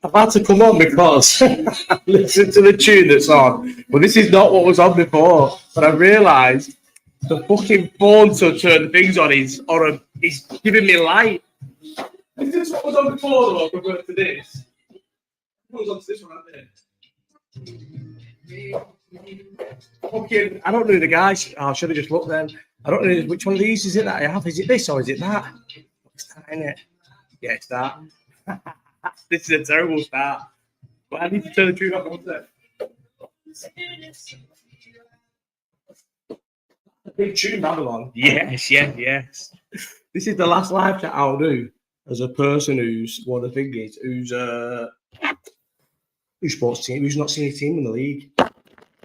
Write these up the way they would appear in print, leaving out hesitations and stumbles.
I've had to come on because listen to the tune that's on. But this is not what was on before. But I realised the fucking phone to turn the things on is giving me light. Is this what was on before though? Compared to this? What was on to this one right there? Fucking, I don't know the guys. I should have just looked then. I don't know which one of these is it that I have. Is it this or is it that? It's that, isn't it? Yeah, it's that. This is a terrible start. But I need to turn the tune off. What's that? Big tune, Babylon. Yes. This is the last live chat I'll do as a person who's what the thing is, who's sports team, who's not seen a team in the league. I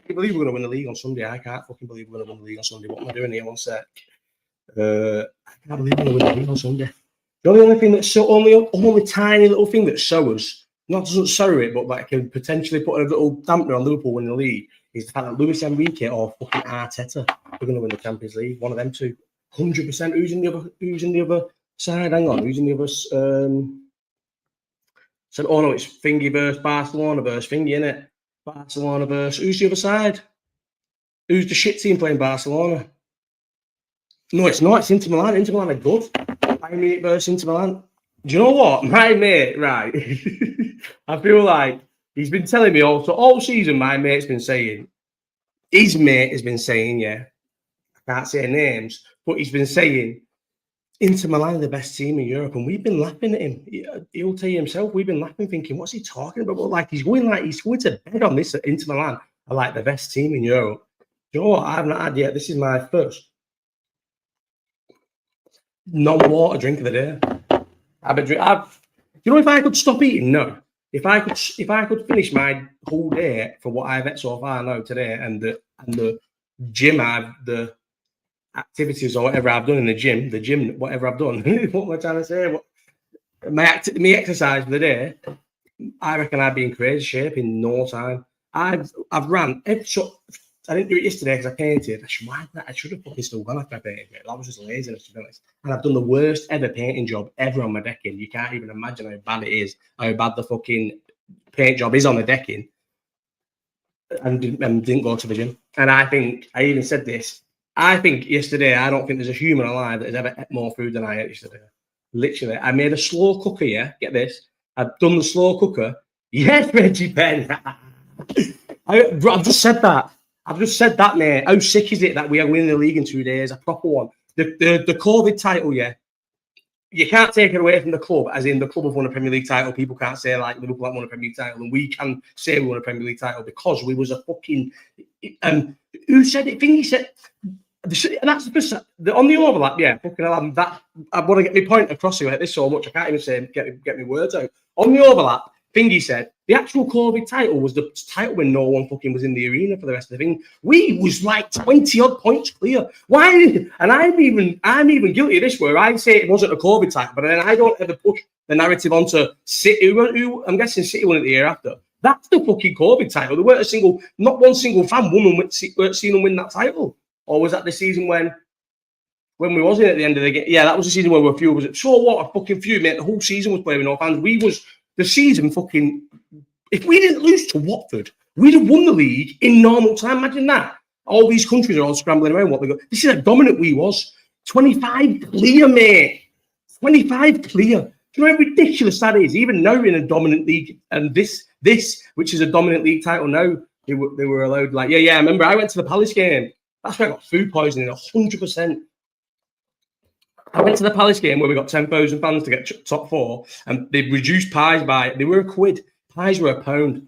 can't believe we're going to win the league on Sunday. I can't fucking believe we're going to win the league on Sunday. What am I doing here? One sec. I can't believe we're going to win the league on Sunday. The only thing that's so only tiny little thing that sours, not doesn't sour it, but that can potentially put a little dampener on Liverpool winning the league is the fact that Luis Enrique or fucking Arteta are going to win the Champions League. One of them two, 100%. Who's in the other side? Hang on, who's in the other? Said, oh no, it's Thingy versus Barcelona versus Thingy, innit? Barcelona versus who's the other side? Who's the shit team playing Barcelona? No, it's not. It's Inter Milan. Inter Milan are good. Bayern Munich versus Inter Milan. Do you know what? My mate, right? I feel like he's been telling me all season. My mate's been saying, his mate has been saying, yeah, I can't say names, but he's been saying Inter Milan are the best team in Europe, and we've been laughing at him. He'll tell you himself. We've been laughing, thinking, what's he talking about? But like he's going to bet on this. Inter Milan are like the best team in Europe. Do you know what? I've not had yet. This is my first non-water drink of the day. You know, if I could stop eating, no. If I could finish my whole day for what I've ate so far now today, and the gym the activities or whatever I've done in the gym, whatever I've done. What am I trying to say? My exercise for the day, I reckon I'd be in crazy shape in no time. I've ran. I didn't do it yesterday because I painted. I should have fucking still gone after I painted. That was just laziness, to be honest. And I've done the worst ever painting job ever on my decking. You can't even imagine how bad it is, how bad the fucking paint job is on the decking. And didn't go to the gym. And I even said this. I think yesterday, I don't think there's a human alive that has ever ate more food than I ate yesterday. Literally. I made a slow cooker, yeah? Get this. I've done the slow cooker. Yes, Reggie Penn. I've just said that. Mate. How sick is it that we are winning the league in 2 days? A proper one. The COVID title, yeah. You can't take it away from the club, as in the club have won a Premier League title. People can't say like Liverpool have won a Premier League title, and we can say we won a Premier League title because we was a fucking. Who said it? I think he said. And that's on the overlap, yeah. Fucking hell, I want to get my point across here like this so much I can't even say get my words out. On the overlap, Thingy said the actual COVID title was the title when no one fucking was in the arena for the rest of the thing. We was like 20 odd points clear. Why? And I'm even guilty of this where I say it wasn't a COVID title, but then I don't ever push the narrative onto City. Who I'm guessing City won it the year after. That's the fucking COVID title. There weren't not one single fan weren't seen them win that title. Or was that the season when we wasn't at the end of the game? Yeah, that was the season where we were few. Was it? So what? A fucking few, mate. The whole season was playing with no fans. The season fucking. If we didn't lose to Watford, we'd have won the league in normal time. Imagine that. All these countries are all scrambling around. What they got? This is how dominant we was. 25 clear, mate. 25 clear. Do you know how ridiculous that is? Even now in a dominant league, and this, which is a dominant league title now, they were allowed. Like, yeah. I remember I went to the Palace game. That's where I got food poisoning, 100%. I went to the Palace game where we got 10,000 fans to get top four, and they reduced pies they were £1. Pies were £1.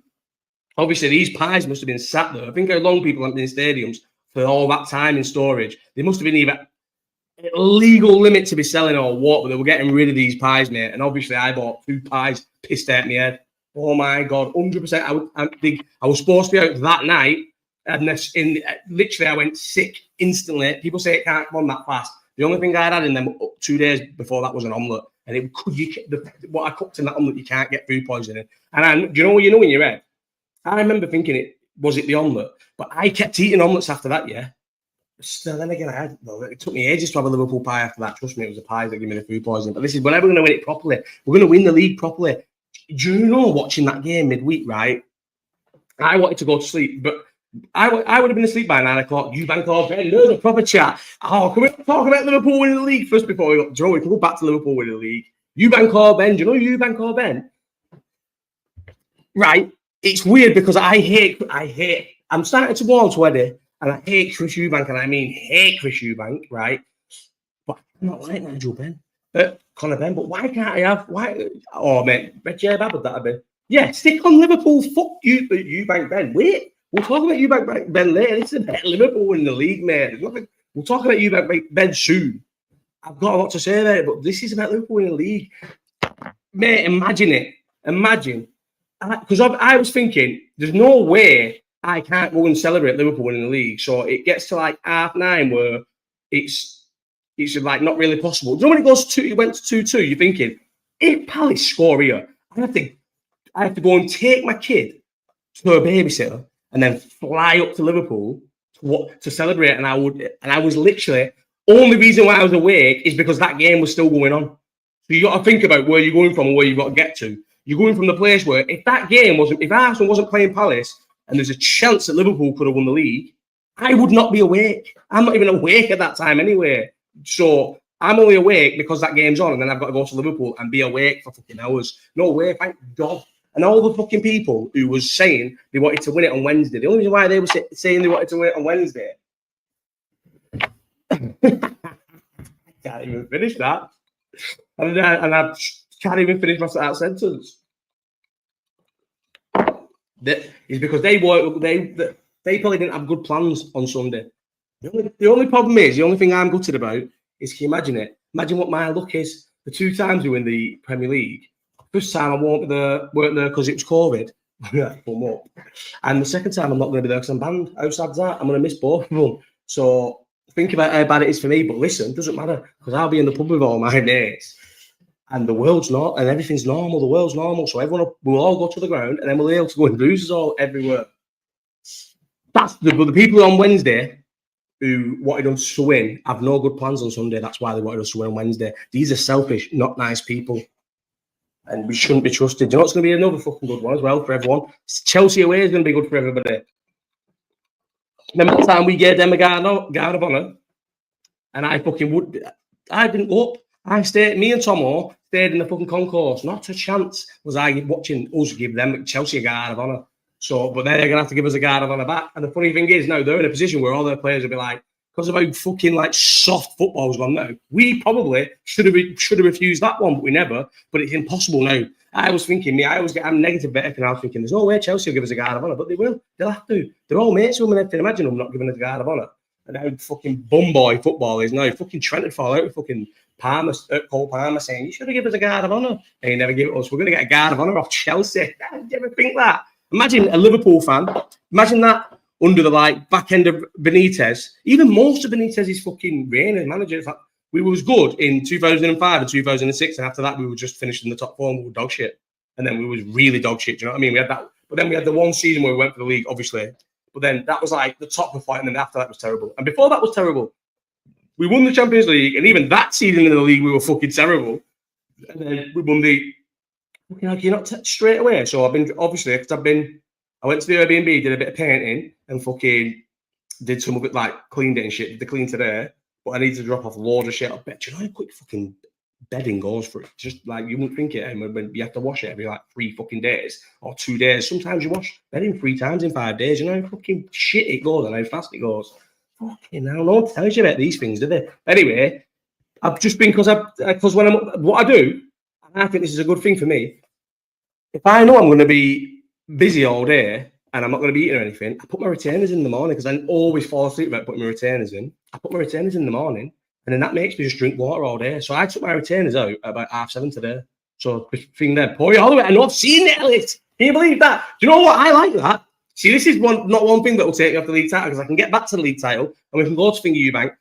Obviously, these pies must have been sat there. I think how long people have been in stadiums for all that time in storage. They must have been either a legal limit to be selling or what, but they were getting rid of these pies, mate. And obviously, I bought food pies, pissed out my head. Oh my God, 100%. I was supposed to be out that night. And literally, I went sick instantly. People say it can't come on that fast. The only thing I had in them 2 days before that was an omelette, and what I cooked in that omelette, you can't get food poisoning. And do you know when you're red? I remember thinking was it the omelette, but I kept eating omelettes after that. Yeah. Still, then again, it took me ages to have a Liverpool pie after that. Trust me, it was the pies that gave me the food poisoning. But this is whenever we're going to win it properly. We're going to win the league properly. Do you know, watching that game midweek, right? I wanted to go to sleep, but I would have been asleep by 9 o'clock. Eubank or Ben, there's a proper chat. Oh, can we talk about Liverpool winning the league first before we go? Do you know, we can go back to Liverpool winning the league. Eubank or Ben, do you know Eubank or Ben? Right. It's weird because I hate. I'm starting to go on to Eddie, and I hate Chris Eubank, and I mean hate Chris Eubank, right? But I'm not like Nigel Ben, Conor Ben. But why can't I have? Why? Oh, mate, J Babbitt, that'd be. Yeah, stick on Liverpool. Fuck you, Eubank Ben. Wait, we'll talk about Eubank Ben later. This is about Liverpool in the league, mate. We'll talk about Eubank Ben soon. I've got a lot to say about it, but this is about Liverpool in the league. Mate, imagine it. Imagine. Because I was thinking, there's no way I can't go and celebrate Liverpool in the league. So it gets to like 9:30 where it's like not really possible. You know when it went to 2-2, you're thinking, if Palace score here, I have to go and take my kid to a babysitter and then fly up to Liverpool to celebrate. And I was literally, only reason why I was awake is because that game was still going on. So you got to think about where you're going from and where you've got to get to. You're going from the place where if Arsenal wasn't playing Palace and there's a chance that Liverpool could have won the league, I would not be awake. I'm not even awake at that time anyway. So I'm only awake because that game's on, and then I've got to go to Liverpool and be awake for fucking hours. No way, thank God. And all the fucking people who was saying they wanted to win it on Wednesday, the only reason why they were saying they wanted to win it on Wednesday, I can't even finish that. And I can't even finish that sentence. That is because they probably didn't have good plans on Sunday. The only problem is, the only thing I'm gutted about is, can you imagine it? Imagine what my luck is. The 2 times we win the Premier League, first time I weren't there because it was COVID. And the second time I'm not going to be there because I'm banned. How sad's that? I'm going to miss both of them. So think about how bad it is for me. But listen, it doesn't matter because I'll be in the pub with all my mates. And the world's not, and everything's normal. The world's normal, so everyone will all go to the ground, and then we'll be able to go and bruises all everywhere. That's the people on Wednesday who wanted us to win have no good plans on Sunday. That's why they wanted us to win on Wednesday. These are selfish, not nice people, and we shouldn't be trusted. You know, it's going to be another fucking good one as well for everyone. Chelsea away is going to be good for everybody. Remember the time we gave them a guard of honour, and I didn't go up. Me and Tomo stayed in the fucking concourse. Not a chance was I watching us give them Chelsea a guard of honour. So, but then they're going to have to give us a guard of honour back. And the funny thing is, now they're in a position where all their players will be like, because of how fucking like soft football's gone now, we probably should have refused that one, but we never. But it's impossible now. I was thinking, I'm negative betting, and I was thinking, there's no way Chelsea will give us a guard of honour, but they will. They'll have to. They're all mates with them, and imagine them not giving us a guard of honour. And how fucking bum boy football is now. Fucking Trent would fall out with fucking Cole Palmer saying, you should have given us a guard of honour. And he never gave it us. We're going to get a guard of honour off Chelsea. Did you ever think that? Imagine a Liverpool fan. Imagine that under the back end of Benitez. Even most of Benitez's fucking reign as manager. We was good in 2005 and 2006. And after that, we were just finished in the top 4 and we were dog shit. And then we was really dog shit. Do you know what I mean? We had that. But then we had the one season where we went for the league, obviously. But then that was like the top of the fight. And then after that was terrible. And before that was terrible. We won the Champions League, and even that season in the league, we were fucking terrible. And then we won the fucking not straight away. So I've been obviously because I went to the Airbnb, did a bit of painting, and fucking did some of it like cleaned it and shit. Did the clean today, but I need to drop off loads of shit. I bet you know how quick fucking bedding goes for it. Just like you wouldn't think it, and when you have to wash it every like 3 fucking days or 2 days. Sometimes you wash bedding 3 times in 5 days. You know how fucking shit it goes and how fast it goes. Fucking hell, no one tells you about these things, do they? Anyway, I've just been because when what I do, and I think this is a good thing for me. If I know I'm going to be busy all day and I'm not going to be eating or anything, I put my retainers in the morning because I always fall asleep about putting my retainers in. I put my retainers in the morning, and then that makes me just drink water all day. So I took my retainers out at about 7:30 today. So the thing there, pour you all the way. I know I've seen it, Alex. Can you believe that? Do you know what? I like that. See, this is not one thing that will take me off the league title because I can get back to the league title and we can go to Finger Eubank.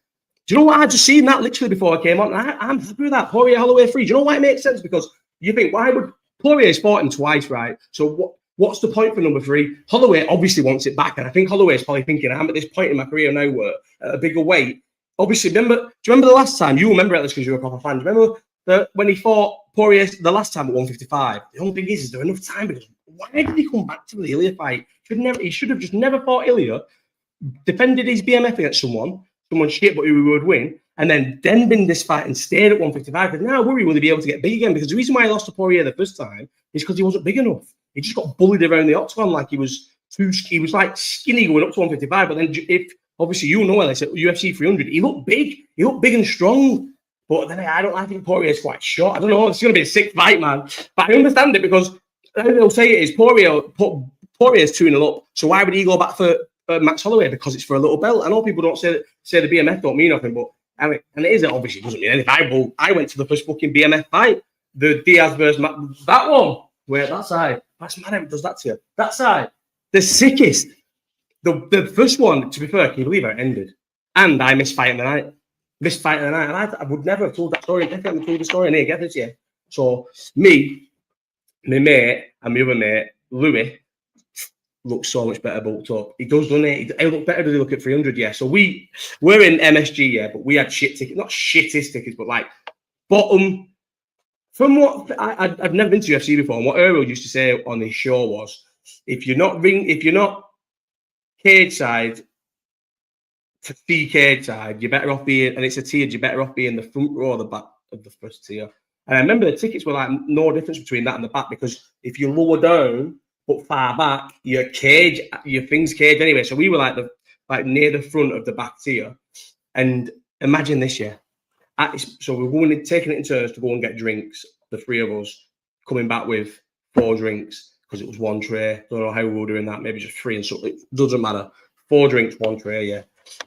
Do you know what? I just seen that literally before I came on. I'm happy with that. Poirier Holloway free. Do you know why it makes sense? Because you think, why would Poirier's fought him twice, right? So what's the point for number 3? Holloway obviously wants it back, and I think Holloway's probably thinking, I'm at this point in my career now where at a bigger weight. Obviously, do you remember the last time? You remember it because you're a proper fan. Do you remember when he fought Poirier the last time at 155, the only thing is there enough time? Because why did he come back to the Ilya fight? He should have just never fought Ilya, defended his BMF against someone shit, but who would win, and then been this fight and stayed at 155. Because now I worry, will he be able to get big again? Because the reason why he lost to Poirier the first time is because he wasn't big enough. He just got bullied around the octagon like he was like skinny going up to 155. But then if obviously you know, like UFC 300, he looked big and strong. But then I think Poirier's quite short. I don't know. It's going to be a sick fight, man. But I understand it because they'll say it is Poirier's 2-0 up. So why would he go back for Max Holloway? Because it's for a little belt. I know people don't say the BMF don't mean nothing, but I mean, and it is obviously doesn't mean anything. I went to the first fucking BMF fight, the Diaz versus that one. Where that side? That's mad how it does that to you. That side, the sickest. The first one, to be fair, can you believe how it ended? And I missed fight in the night. And I would never have told that story. Definitely told the story, and here, get this, yeah. So me, my mate, and my other mate, Louis, looks so much better bulked up. He does, doesn't he? He look better than he look at 300, yeah. So we're in MSG, yeah, but we had shit tickets, not shittest tickets, but like bottom. From what I've never been to UFC before, and what Earl used to say on his show was, if you're not cage side to see cage side, you're better off being, and it's a tiered, you're better off being the front row or the back of the first tier. And I remember the tickets were like no difference between that and the back, because if you lower down but far back, your thing's cage anyway. So we were like near the front of the back tier. And imagine this, yeah. So we're taking it in turns to go and get drinks. The three of us coming back with 4 drinks because it was 1 tray. Don't know how we were doing that. Maybe just 3 and something. It doesn't matter. 4 drinks, 1 tray. Yeah.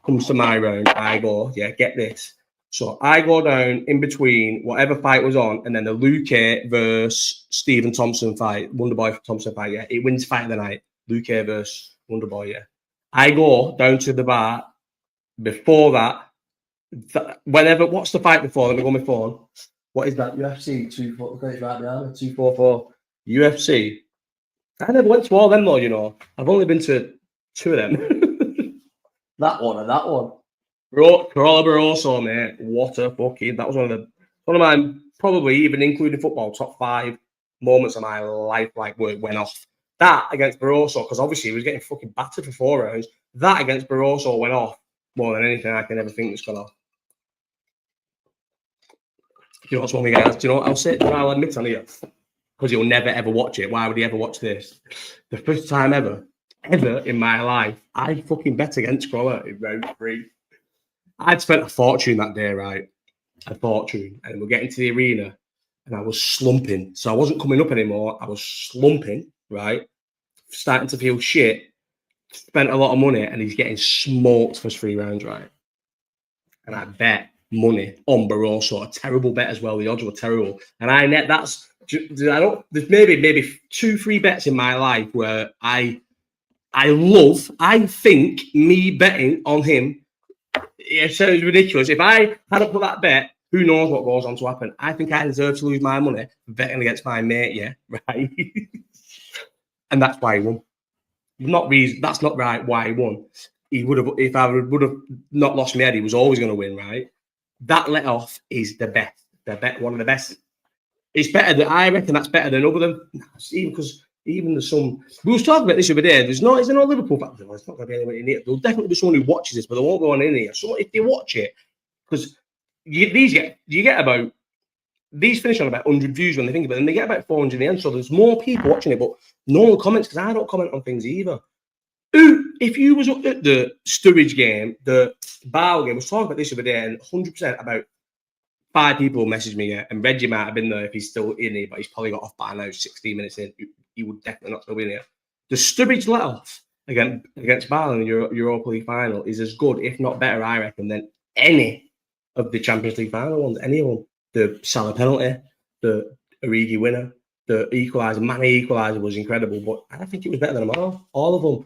Comes to my round. I go. Yeah. Get this. So I go down in between whatever fight was on, and then the Luque versus Stephen Thompson fight, Wonderboy Thompson fight. Yeah. It wins fight of the night. Luque versus Wonderboy. Yeah. I go down to the bar before that. What's the fight before? Let me go on my phone. What is that? UFC 244. It's right behind me. 244. UFC. I never went to all them though, you know. I've only been to 2 of them. That one and that one. Carola Barroso, mate. What a fucking. That was one of my probably even including football top 5 moments of my life. Like where it went off. That against Barroso, because obviously he was getting fucking battered for 4 rounds. That against Barroso went off more than anything I can ever think was gone off. You know what's one thing, guys? Do you know what I'll say? I'll admit on here, because you'll never ever watch it. Why would he ever watch this? The first time ever in my life, I fucking bet against Crawler in round 3. I'd spent a fortune that day, right? A fortune. And we're getting to the arena, and I was slumping. So I wasn't coming up anymore. I was slumping, right? Starting to feel shit. Spent a lot of money, and he's getting smoked for 3 rounds, right? And I bet money on Barroso, a terrible bet as well. The odds were terrible, and there's maybe 2-3 bets in my life where I think me betting on him. It sounds ridiculous. If I hadn't put that bet, who knows what goes on to happen? I think I deserve to lose my money betting against my mate. Yeah, right. And that's why he won. That's not right. Why he won? He would have, if I would have not lost my head, he was always going to win, right? That let off is the best. One of the best. It's better than, I reckon that's better than other than, because even there's some, we was talking about this the other day, there's no Liverpool fans. It's not going to be anyone in here. There'll definitely be someone who watches this, but they won't go on in here. So if you watch it, because you get about, these finish on about 100 views when they think about it, and they get about 400 in the end. So there's more people watching it, but no one comments, because I don't comment on things either. If you was up at the Sturridge game, the Bow game, I was talking about this the other day, and 100% about 5 people messaged me, and Reggie might have been there if he's still in here, but he's probably got off by now, 16 minutes in. He would definitely not still be in here. The Sturridge let off against Bow in the Europa League final is as good, if not better, I reckon, than any of the Champions League final ones. Any of them. The Salah penalty, the Origi winner, the equaliser, Mane equaliser was incredible, but I think it was better than them all of them.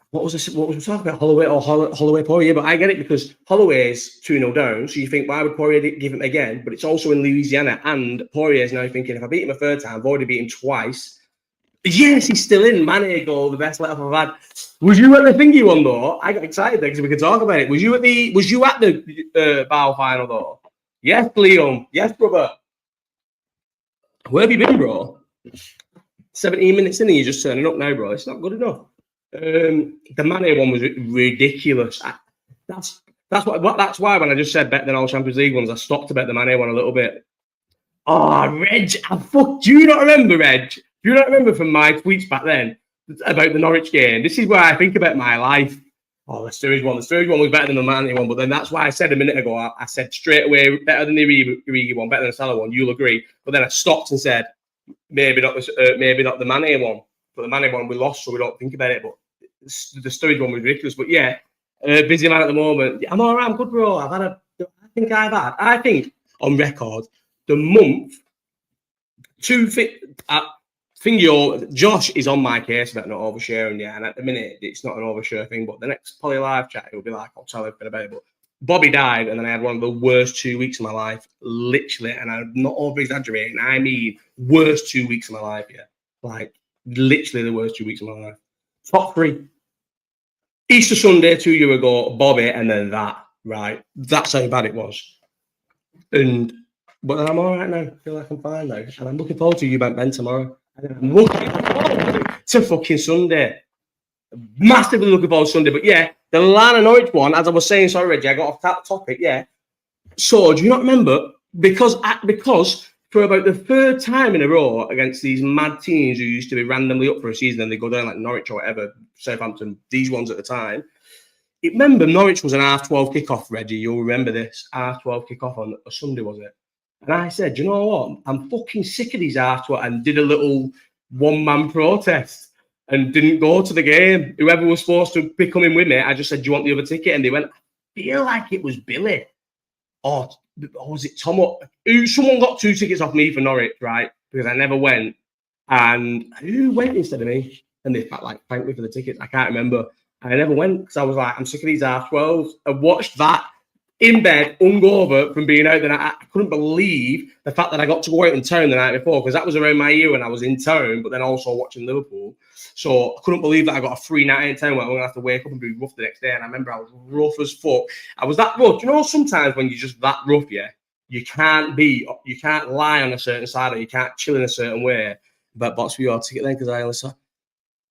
What was we talking about? Holloway Poirier, but I get it because Holloway's 2-0 down, so you think, why would Poirier give him again? But it's also in Louisiana, and Poirier's now thinking, if I beat him a 3rd time, I've already beat him twice. Yes, he's still in. Mane goal, the best let-off I've had. Was you at the thingy one though? I got excited because we could talk about it. Was you at the Bow final though? Yes, Liam. Yes, brother. Where have you been, bro? 17 minutes in and you're just turning up now, bro. It's not good enough. The Mane one was ridiculous. That's why when I just said bet than all Champions League ones, I stopped to bet the Mane one a little bit. Oh, Reg, do you not remember, Reg? Do you not remember from my tweets back then about the Norwich game? This is where I think about my life. Oh, the Sturridge one. The Sturridge one was better than the Mane one, but then that's why I said a minute ago, I said straight away, better than the Origi one, better than the Salah one. You'll agree. But then I stopped and said, maybe not the Mane one. But the Mane one we lost, so we don't think about it. But the Sturridge one was ridiculous. But yeah, busy man at the moment. I'm all right. I'm good, bro. I think on record, the month, Josh is on my case about not oversharing, yeah. And at the minute, it's not an overshare thing. But the next Poly Live chat, it'll be like, I'll tell everything about it. But Bobby died, and then I had one of the worst 2 weeks of my life, literally. And I'm not over exaggerating. I mean, worst 2 weeks of my life, yeah. Like, literally the worst 2 weeks of my life. Top three. Easter Sunday 2 years ago, Bobby, and then that, right? That's how bad it was. But I'm all right now. I feel like I'm fine now. And I'm looking forward to you about Ben tomorrow. And I'm looking forward to fucking Sunday. Massively looking forward to Sunday. But yeah, the Lana Norwich one, as I was saying, sorry, Reggie, I got off that topic, yeah. So, do you not remember? Because for about the third time in a row against these mad teams who used to be randomly up for a season and they go down like Norwich or whatever, Southampton, these ones at the time. Remember, Norwich was an half-12 kickoff, Reggie. You'll remember this. Half-12 kickoff on a Sunday, was it? And I said, you know what? I'm fucking sick of these half-12, and did a little one-man protest and didn't go to the game. Whoever was supposed to be coming with me, I just said, do you want the other ticket? And they went, I feel like it was Billy. Or was it Tom? Someone got 2 tickets off me for Norwich, right? Because I never went. And who went instead of me? And they like thanked me for the tickets. I can't remember. I never went because I was like, I'm sick of these half-12s. I watched that in bed, hungover from being out there. I couldn't believe the fact that I got to go out in town the night before, because that was around my year when I was in town, but then also watching Liverpool. So I couldn't believe that I got a free night in town where I'm going to have to wake up and be rough the next day. And I remember I was rough as fuck. I was that rough. You know, sometimes when you're just that rough, yeah, you can't lie on a certain side, or you can't chill in a certain way. But box for your ticket then, because I only saw,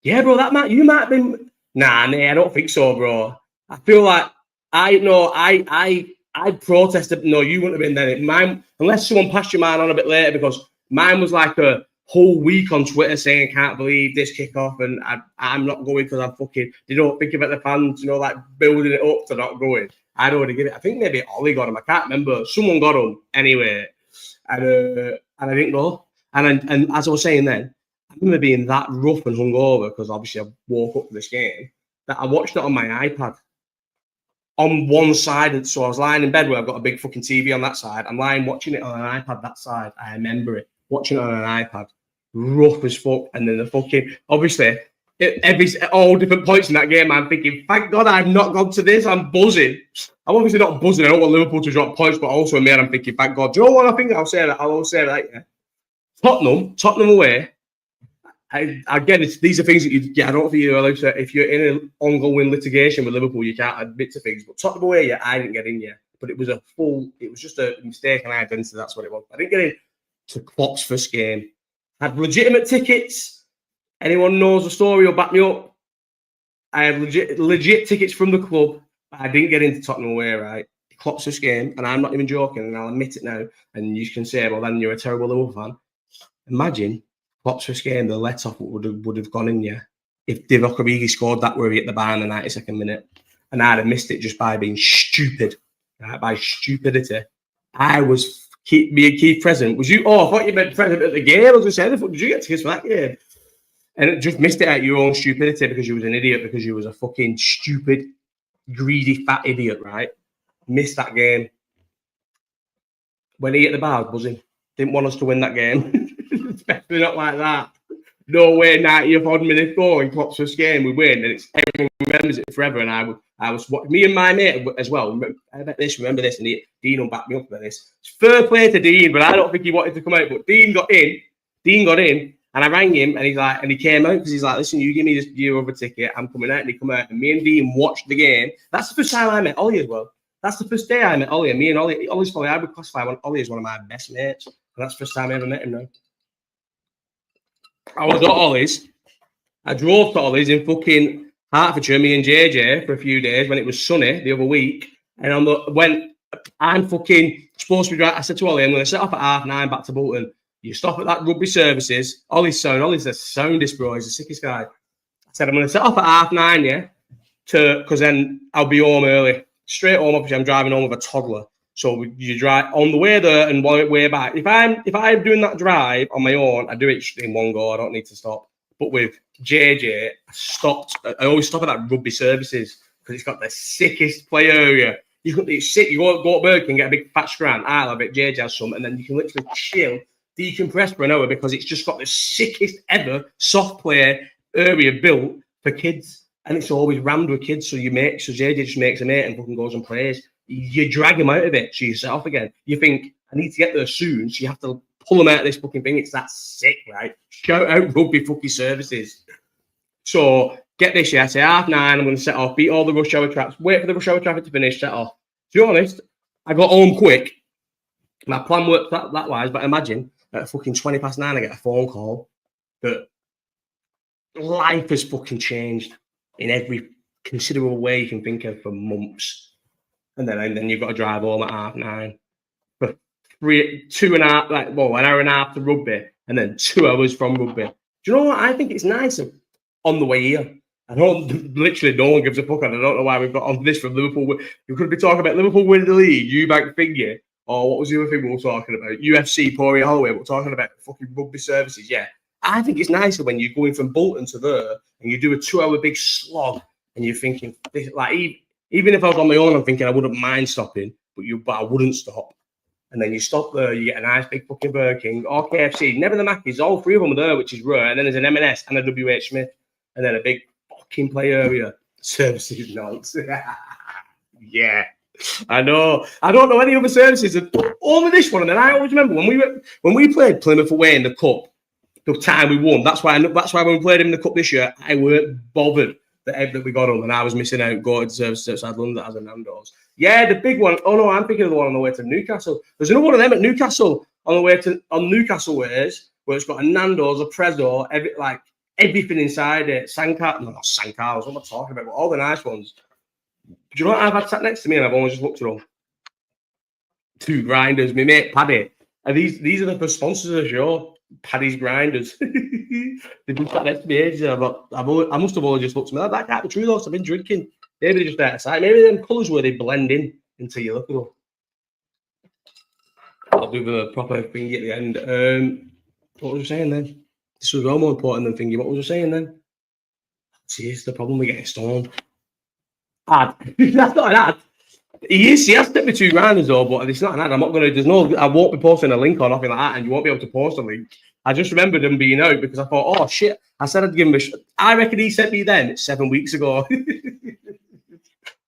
yeah, bro, you might have been. Nah, I don't think so, bro. I feel like I protested. No, you wouldn't have been there. Mine, unless someone passed your mine on a bit later, because mine was like a whole week on Twitter saying, can't believe this kickoff, and I'm not going because I'm fucking, they don't think about the fans, you know, like building it up to not going. I'd already give it. I think maybe Ollie got him. I can't remember. Someone got him anyway. And I didn't go. And as I was saying then, I remember being that rough and hungover, because obviously I woke up for this game, that I watched it on my iPad on one side. And so I was lying in bed where I've got a big fucking TV on that side. I'm lying watching it on an iPad that side. I remember it. Watching it on an iPad. Rough as fuck. And then the fucking, obviously, at all different points in that game, I'm thinking, thank God I've not gone to this. I'm buzzing. I'm obviously not buzzing. I don't want Liverpool to drop points, but also in my head, I'm thinking, thank God. Do you know what I think? I'll always say that, yeah. Tottenham away. Again, these are things that I don't think you're allowed to. If you're in an ongoing litigation with Liverpool, you can't admit to things. But Tottenham away, yeah, I didn't get in yet. But it was just a mistaken identity. That's what it was. I didn't get in to Klopp's first game. Had legitimate tickets. Anyone knows the story will back me up. I had legit tickets from the club. But I didn't get into Tottenham away, right? Klopp's first game, and I'm not even joking, and I'll admit it now. And you can say, well, then you're a terrible Liverpool fan. Imagine Klopp's first game, the let-off would have gone in, yeah. If Divock Origi scored that worry at the bar in the 92nd minute, and I'd have missed it just by being stupid, right? By stupidity. I was me and Keith present. Was you? Oh, I thought you meant present at the game. I was going to say, did you get tickets for that game? And it just missed it at your own stupidity because you was an idiot, because you was a fucking stupid, greedy, fat idiot, right? Missed that game. When he hit the bar, buzzing. Didn't want us to win that game. Especially not like that. No way, 90th odd minute goal in Klopp's first game, we win, and everyone remembers it forever. And I was me and my mate as well. Remember this, and Dean will back me up for this. It's fair play to Dean, but I don't think he wanted to come out. But Dean got in, And I rang him, and he's like, and he came out because he's like, listen, you give me your other ticket, I'm coming out. And he come out, and me and Dean watched the game. That's the first time I met Ollie as well. That's the first day I met Ollie, and me and Ollie's probably, I would classify Ollie as one of my best mates. And that's the first time I ever met him now. I was at Ollie's. I drove to Ollie's in fucking Hertfordshire, me and JJ, for a few days when it was sunny the other week. And when I'm fucking supposed to be driving, I said to Ollie, I'm going to set off at 9:30 back to Bolton. You stop at that Rugby Services. Ollie's the soundest, bro. He's the sickest guy. I said, I'm going to set off at 9:30, yeah, because then I'll be home early. Straight home, obviously, I'm driving home with a toddler. So you drive on the way there and way back. If I'm doing that drive on my own, I do it in one go. I don't need to stop. But with JJ, I always stop at that Rugby Services because it's got the sickest play area. It's sick. You go to Burger King, get a big fat strand. I love it. JJ has some, and then you can literally chill, decompress for an hour because it's just got the sickest ever soft play area built for kids, and it's always rammed with kids. So JJ just makes a mate and fucking goes and plays. You drag him out of it, so you set off again. You think, I need to get there soon, so you have to pull him out of this fucking thing. It's that sick, right? Shout out Rugby fucking Services. So get this, yeah, I say 9:30, I'm going to set off, beat all the rush hour traps, wait for the rush hour traffic to finish, set off. To be honest, I got home quick. My plan worked that wise, but imagine at fucking 9:20, I get a phone call that life has fucking changed in every considerable way you can think of for months. And then you've got to drive home at 9:30 for an hour and a half to Rugby, and then 2 hours from Rugby. Do you know what? I think it's nicer on the way here. I don't, literally, no one gives a fuck, and I don't know why we've got on this from Liverpool. We could be talking about Liverpool winning the league, Eubank Thingy, or what was the other thing we were talking about? UFC, Pori Holloway. We're talking about fucking Rugby Services. Yeah, I think it's nicer when you're going from Bolton to there, and you do a 2 hour big slog, and you're thinking, like, even if I was on my own, I'm thinking I wouldn't mind stopping, but I wouldn't stop. And then you stop there, you get a nice big fucking Burger King or KFC, never the Mackies, all three of them are there, which is rare. And then there's an M&S and a WH Smith, and then a big fucking play area. Services notes. Yeah, I know. I don't know any other services. Only this one. And then I always remember when we played Plymouth away in the cup, the time we won. That's why when we played him in the cup this year, I weren't bothered that we got on, and I was missing out going to services outside London that has a Nando's. Yeah, the big one. Oh no, I'm thinking of the one on the way to Newcastle. There's another one of them at Newcastle on Newcastle ways where it's got a Nando's, a Prezzo, everything inside it. Not Sancarlos. What am I talking about? But all the nice ones. Do you know what I've had sat next to me and I've only just looked at them? 2 grinders. My mate Paddy. And these are the first sponsors of the show. Paddy's Grinders. They've been sat next to me ages. I must have only just looked at me. That can't be true though. I've been drinking. Maybe they're just out of sight. Maybe them colours where they blend in until you look at them. I'll do the proper thingy at the end. What was I saying then? This was well more important than thingy. What was I saying then? See, it's the problem with getting stoned. Ad. That's not an ad. He has sent me 2 grinders though, but it's not an ad. I won't be posting a link or nothing like that, and you won't be able to post a link. I just remembered them being out because I thought, oh shit, I said I'd give him I reckon he sent me then 7 weeks ago.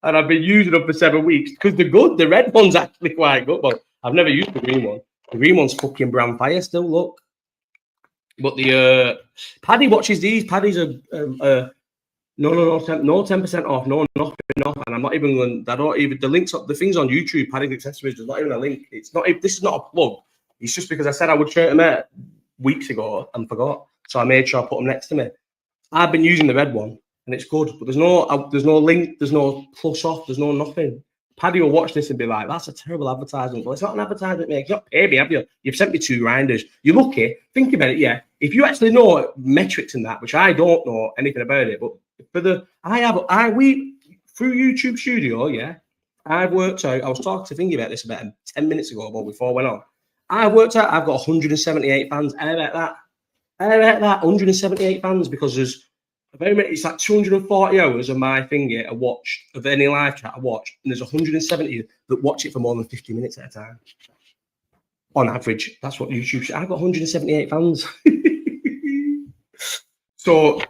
And I've been using them for 7 weeks because they're good. The red one's actually quite good. Well, I've never used the green one. The green one's fucking brand fire still, look. But the Paddy watches these. Paddy's no 10% off, no nothing off. And I'm not even going, the links up, the things on YouTube, Paddy's Accessories, there's not even a link. This is not a plug. It's just because I said I would shout them out weeks ago and forgot. So I made sure I put them next to me. I've been using the red one. And it's good, but there's no link, there's no plus off, there's no nothing. Paddy will watch this and be like, that's a terrible advertisement. Well, it's not an advertisement, mate. You've not paid me, have you? You've sent me 2 grinders. You're lucky. Think about it, yeah. If you actually know metrics in that, which I don't know anything about it, but through YouTube Studio, yeah, I've worked out, I was talking to Thingy about this about 10 minutes ago, but before I went on. I worked out I've got 178 fans. How about that? 178 fans because it's like 240 hours of my thingy I watched, of any live chat I watched, and there's 170 that watch it for more than 50 minutes at a time. On average, that's what YouTube should. I've got 178 fans. So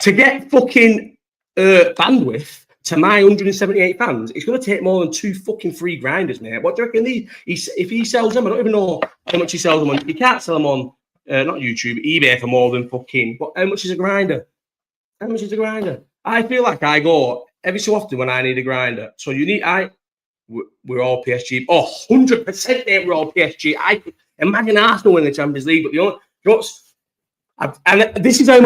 to get fucking bandwidth to my 178 fans, it's going to take more than 2 fucking free grinders, mate. What do you reckon if he sells them? I don't even know how much he sells them on. You can't sell them on not YouTube, eBay for more than fucking. But how much is a grinder? How much is a grinder? I feel like I go every so often when I need a grinder. So we're all PSG. Oh, 100% we're all PSG. I could imagine Arsenal winning the Champions League, but and this is how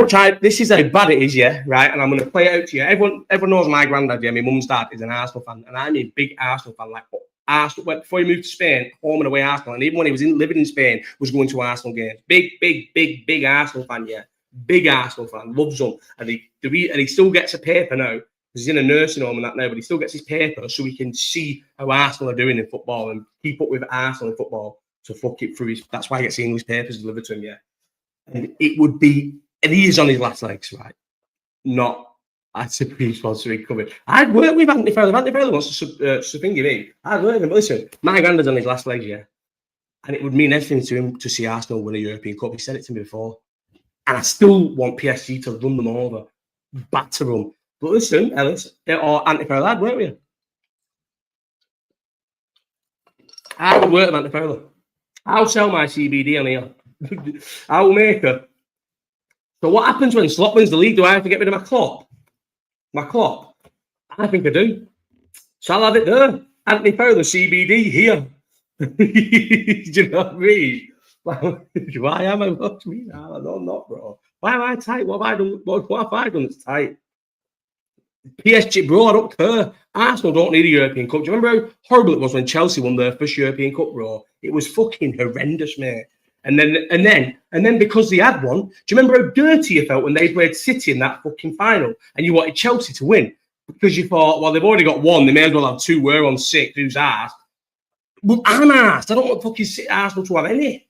bad it is, yeah, right? And I'm going to play it out to you. Everyone knows my granddad, yeah, my mum's dad is an Arsenal fan, and I'm a big Arsenal fan. Like Arsenal, before he moved to Spain, home and away Arsenal, and even when he was living in Spain, was going to Arsenal games. Big Arsenal fan, yeah, big Arsenal fan, loves them, and he still gets a paper now. He's in a nursing home and that now, but he still gets his paper so he can see how Arsenal are doing in football and keep up with Arsenal in football. To fuck it through that's why he gets the English papers delivered to him, yeah. And it would be, and he is on his last legs, right? Not as a pre-sponsor recovery. I'd work with Anthony Fowler. If Anthony Fowler wants to finger me, I'd work with him. But listen, my granddad's on his last legs, yeah. And it would mean everything to him to see Arsenal win a European Cup. He said it to me before. And I still want PSG to run them over, batter them. But listen, Ellis, or Anthony Fowler, I'd work with you. I would work with Anthony Fowler. I'll sell my CBD on here. I will make her. So what happens when Slot wins the league? Do I have to get rid of my Klopp? My Klopp? I think I do. So I'll have it there. Anthony Fowler, CBD here. Do you know what I mean? Why am I watching me now? I'm not, bro. Why am I tight? What have I done? What have I done that's tight? PSG, bro, I don't care. Arsenal don't need a European Cup. Do you remember how horrible it was when Chelsea won their first European Cup, bro? It was fucking horrendous, mate. And then because they had one, do you remember how dirty you felt when they played City in that fucking final and you wanted Chelsea to win? Because you thought, well, they've already got one, they may as well have two. We're on 6, who's arsed? Well, I'm arsed. I don't want fucking Arsenal to have any.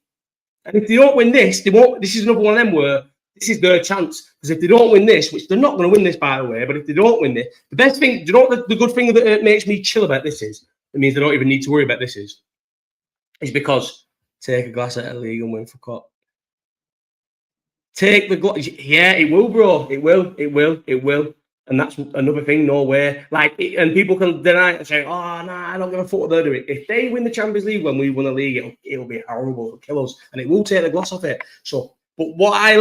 And if they don't win this, they won't. This is another one of them where this is their chance. Because if they don't win this, which they're not going to win this, by the way, but if they don't win this, the best thing, do you know what the good thing that makes me chill about this is? It means they don't even need to worry about this is because take a glass out of the league and win for Cup. Take the glass. Yeah, it will, bro. It will. And that's another thing, no way. And people can deny it and say, oh, no, I don't give a fuck what they're doing. If they win the Champions League when we win the league, it'll be horrible. It'll kill us. And it will take the gloss off it. So, but what I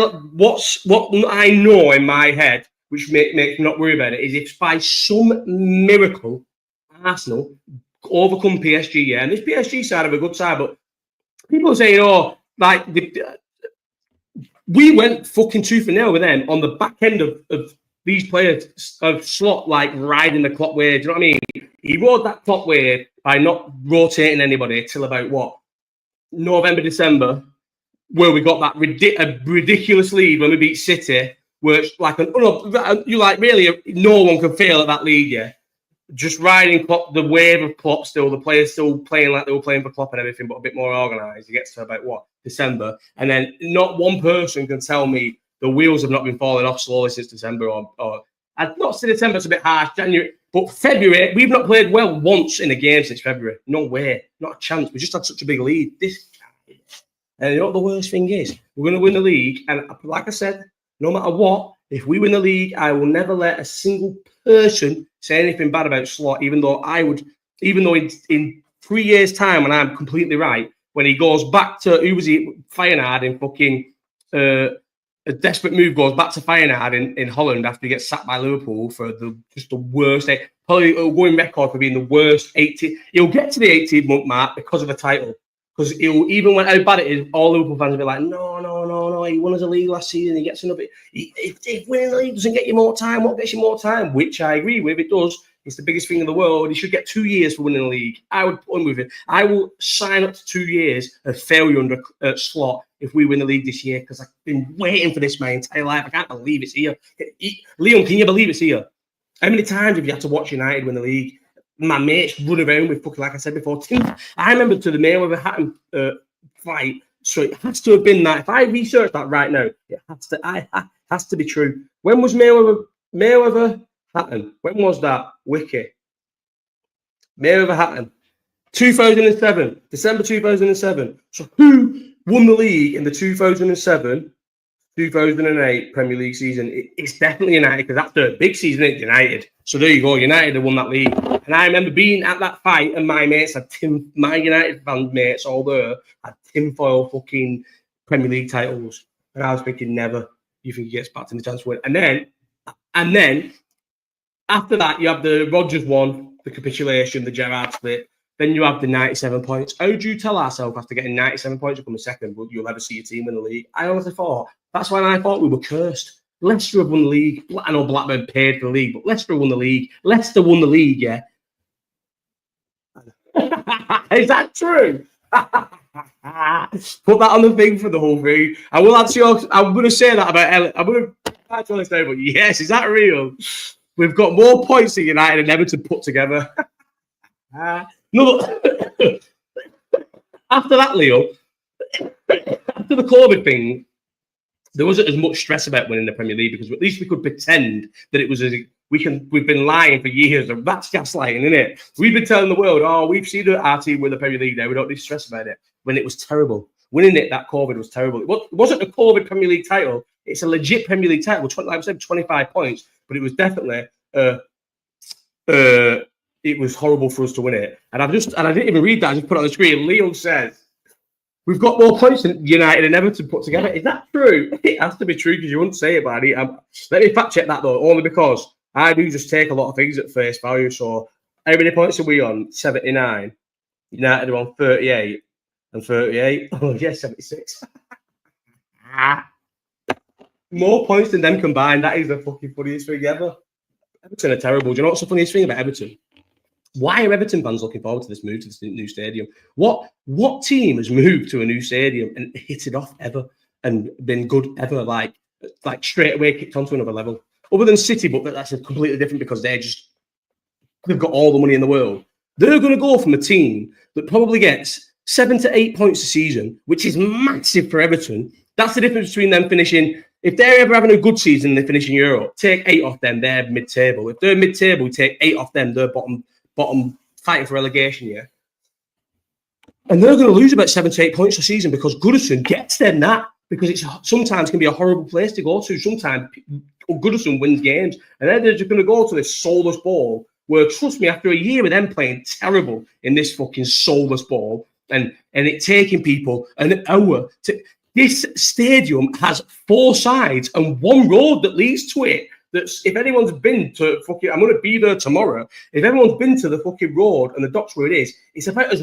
know in my head, which makes me not worry about it, is if by some miracle Arsenal overcome PSG, yeah, and this PSG side of a good side, but people are saying, oh, like, we went fucking tooth and nail with them on the back end of these players of Slot, like, riding the clock wave. Do you know what I mean? He rode that clock wave by not rotating anybody till about, what, November, December, where we got that ridiculous lead when we beat City, where it's like, you like, really, no one can fail at that lead, yeah. Just riding Klopp, the wave of Klopp still, the players still playing like they were playing for Klopp and everything, but a bit more organised. It gets to about, what, December. And then not one person can tell me the wheels have not been falling off slowly since December. Or I'd not say December, it's a bit harsh, January. But February, we've not played well once in a game since February. No way. Not a chance. We just had such a big lead. And you know what the worst thing is? We're going to win the league. And like I said, no matter what, if we win the league, I will never let a single person say anything bad about Slot, even though in 3 years' time, when I'm completely right, when he goes back to, who was he, Feyenoord in fucking, a desperate move goes back to Feyenoord in Holland after he gets sacked by Liverpool for just the worst, probably a going record for being the worst 80. He'll get to the 18-month mark because of a title. Because even when how bad it is, all Liverpool fans will be like, no, he won us a league last season, he gets another. If winning the league doesn't get you more time, what gets you more time? Which I agree with, it does. It's the biggest thing in the world. He should get 2 years for winning the league. I would put him with it. I will sign up to 2 years of failure under Slot if we win the league this year, because I've been waiting for this my entire life. I can't believe it's here. Leon, can you believe it's here? How many times have you had to watch United win the league? My mates run around with fucking, like I said before, I remember to the Mayweather Hatton fight, so it has to have been that. If I research that right now, it has to be true. When was Mayweather Hatton? When was that? Wiki. Mayweather Hatton. 2007. December 2007. So who won the league in the 2007-2008 Premier League season? It's definitely United, because that's the big season at United. So there you go, United have won that league. And I remember being at that fight, and my mates had my United fan mates all there, had tinfoil fucking Premier League titles. And I was thinking, never. You think he gets back to the chance to win? And then after that, you have the Rodgers one, the capitulation, the Gerrard split. Then you have the 97 points. How do you tell ourselves after getting 97 points to come a second, but you'll never see your team win the league? I honestly thought that's when I thought we were cursed. Leicester have won the league. I know Blackburn paid for the league, but Leicester won the league. Leicester won the league, yeah. Is that true? Put that on the thing for the whole thing. I will answer I'm going to say that about Elliot. I'm going to actually say, but yes, is that real? We've got more points than United and Everton put together. No, after that, Leo, after the COVID thing, there wasn't as much stress about winning the Premier League because at least we could pretend that it was we've been lying for years. And that's gaslighting, isn't it? We've been telling the world, oh, we've seen our team win the Premier League now. We don't need to stress about it. When it was terrible. Winning it, that COVID was terrible. It wasn't a COVID Premier League title. It's a legit Premier League title. Like I said, 25 points. But it was definitely it was horrible for us to win it. And I didn't even read that. I just put it on the screen. Leo says, we've got more points than United and Everton put together. Is that true? It has to be true because you wouldn't say it, but let me fact check that though, only because I do just take a lot of things at face value. So how many points are we on? 79. United are on 38 and 38. Oh, yeah, 76. More points than them combined. That is the fucking funniest thing ever. Everton are terrible. Do you know what's the funniest thing about Everton? Why are Everton fans looking forward to this move to this new stadium? What team has moved to a new stadium and hit it off ever and been good ever, like straight away kicked onto another level? Other than City, but that's completely different because they've got all the money in the world. They're going to go from a team that probably gets 7 to 8 points a season, which is massive for Everton. That's the difference between them finishing. If they're ever having a good season and they finish in Europe, take 8 off them, they're mid-table. If they're mid-table, take 8 off them, they're bottom fighting for relegation, yeah. And they're going to lose about 7 to 8 points a season because Goodison gets them that because it sometimes can be a horrible place to go to. Sometimes Goodison wins games and then they're just going to go to this soulless ball where, trust me, after a year of them playing terrible in this fucking soulless ball and it taking people an hour to... This stadium has 4 sides and 1 road that leads to it. That's, if anyone's been to fucking, I'm going to be there tomorrow. If everyone's been to the fucking road and the docks where it is, it's about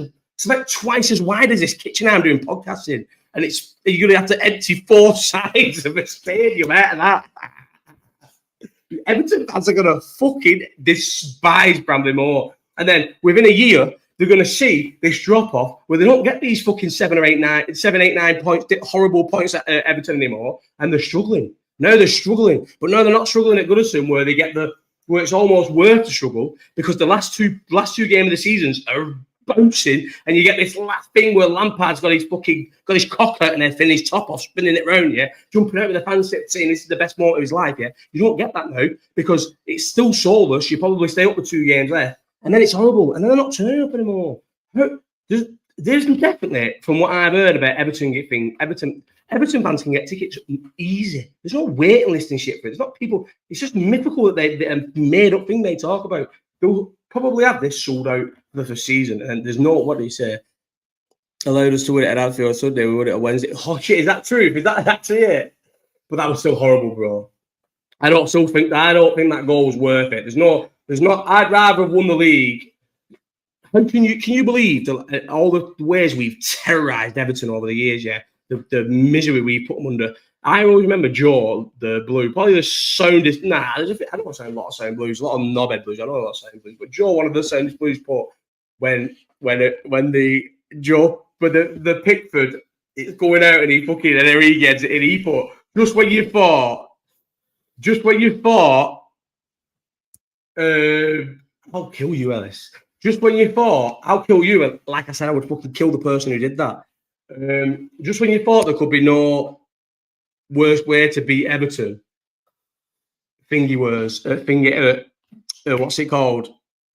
twice as wide as this kitchen I'm doing podcasting. And you're going to have to empty 4 sides of a stadium out of that. Everton fans are going to fucking despise Bramley Moore. And then within a year, they're going to see this drop off where they don't get these fucking 7, 8, 9 points, horrible points at Everton anymore, and they're struggling. Now they're struggling, but no, they're not struggling at Goodison where they get where it's almost worth to struggle because the last two games of the seasons are bouncing, and you get this last thing where Lampard's got his cock out and then finished top off, spinning it round, yeah, jumping out with the fans saying this is the best moment of his life, yeah. You don't get that now because it's still soulless. You probably stay up with 2 games left. And then it's horrible. And then they're not turning up anymore. There's definitely, from what I've heard about Everton fans can get tickets easy. There's no waiting list and shit for it. There's not people. It's just mythical that they made up thing they talk about. They'll probably have this sold out for the season. And there's no, what do you say? Allowed us to win it at Anfield Sunday. We won it on Wednesday. Oh shit, is that true? Is that actually it? But that was still horrible, bro. I don't think that goal was worth it. There's not. I'd rather have won the league. How can you believe all the ways we've terrorised Everton over the years? Yeah, the misery we put them under. I always remember Joe, the Blue, probably the soundest. I don't want to sound a lot of sound blues, a lot of knobhead blues. I know a lot of sound blues, but Joe, one of the soundest blues put when the Pickford is going out and he gets it and he put just when you thought. I'll kill you, Ellis. Just when you thought, I'll kill you, and like I said, I would fucking kill the person who did that. Just when you thought there could be no worse way to beat Everton, what's it called?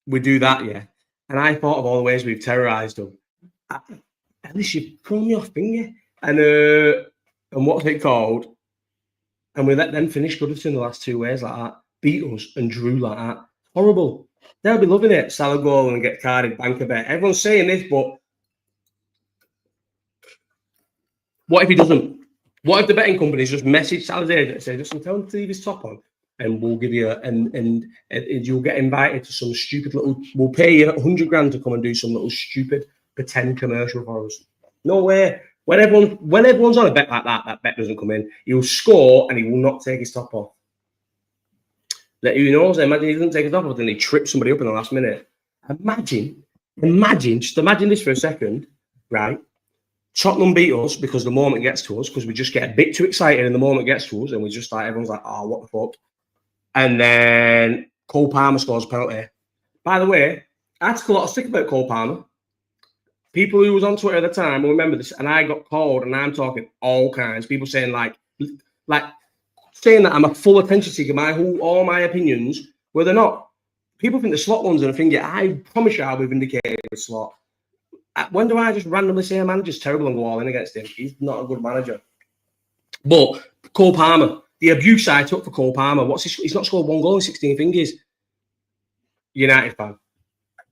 We do that, yeah. And I thought of all the ways we've terrorised them. At least you've thrown me off, finger. And what's it called? And we let them finish Goodison the last 2 ways like that. Beat us and drew like that. Horrible. They'll be loving it. Salah goal and get Cardiff bank a bet. Everyone's saying this, but what if he doesn't? What if the betting companies just message Salah's agent and say, "Listen, tell him to leave his top on, and we'll give you and you'll get invited to some stupid little. We'll pay you $100,000 to come and do some little stupid pretend commercial for us." No way. When everyone's on a bet like that bet doesn't come in. He'll score and he will not take his top off. Who knows? Imagine he doesn't take his top off, then he trips somebody up in the last minute. Imagine, just imagine this for a second, right? Tottenham beat us because the moment gets to us, because we just get a bit too excited and the moment gets to us, and we just like, everyone's like, oh, what the fuck? And then Cole Palmer scores a penalty. By the way, I took a lot of stick about Cole Palmer. People who was on Twitter at the time will remember this, and I got called, and I'm talking all kinds. People saying saying that I'm a full attention seeker. All my opinions, where they're not. People think the Slot ones are a thing. Yeah, I promise you I'll be vindicated with Slot. When do I just randomly say a manager's terrible and go all in against him? He's not a good manager. But Cole Palmer, the abuse I took for Cole Palmer, he's not scored one goal in 16 fingers. United fan.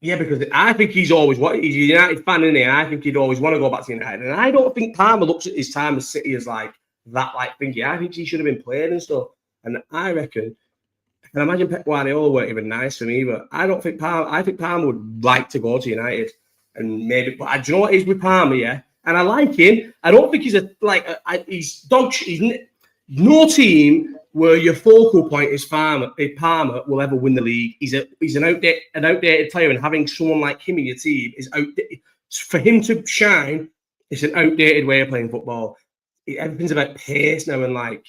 Yeah, because I think he's a United fan, isn't he? And I think he'd always want to go back to United. And I don't think Palmer looks at his time as City as like that, like thinking. I think he should have been played and stuff. And I reckon, I can imagine Pep Guardiola weren't even nice for me, but I think Palmer would like to go to United. And maybe, but do you know what it is with Palmer, yeah? And I like him. I don't think he's dog shit. No team where your focal point is Palmer will ever win the league. He's an outdated player, and having someone like him in your team is outdated. For him to shine, it's an outdated way of playing football. Everything's about pace now and like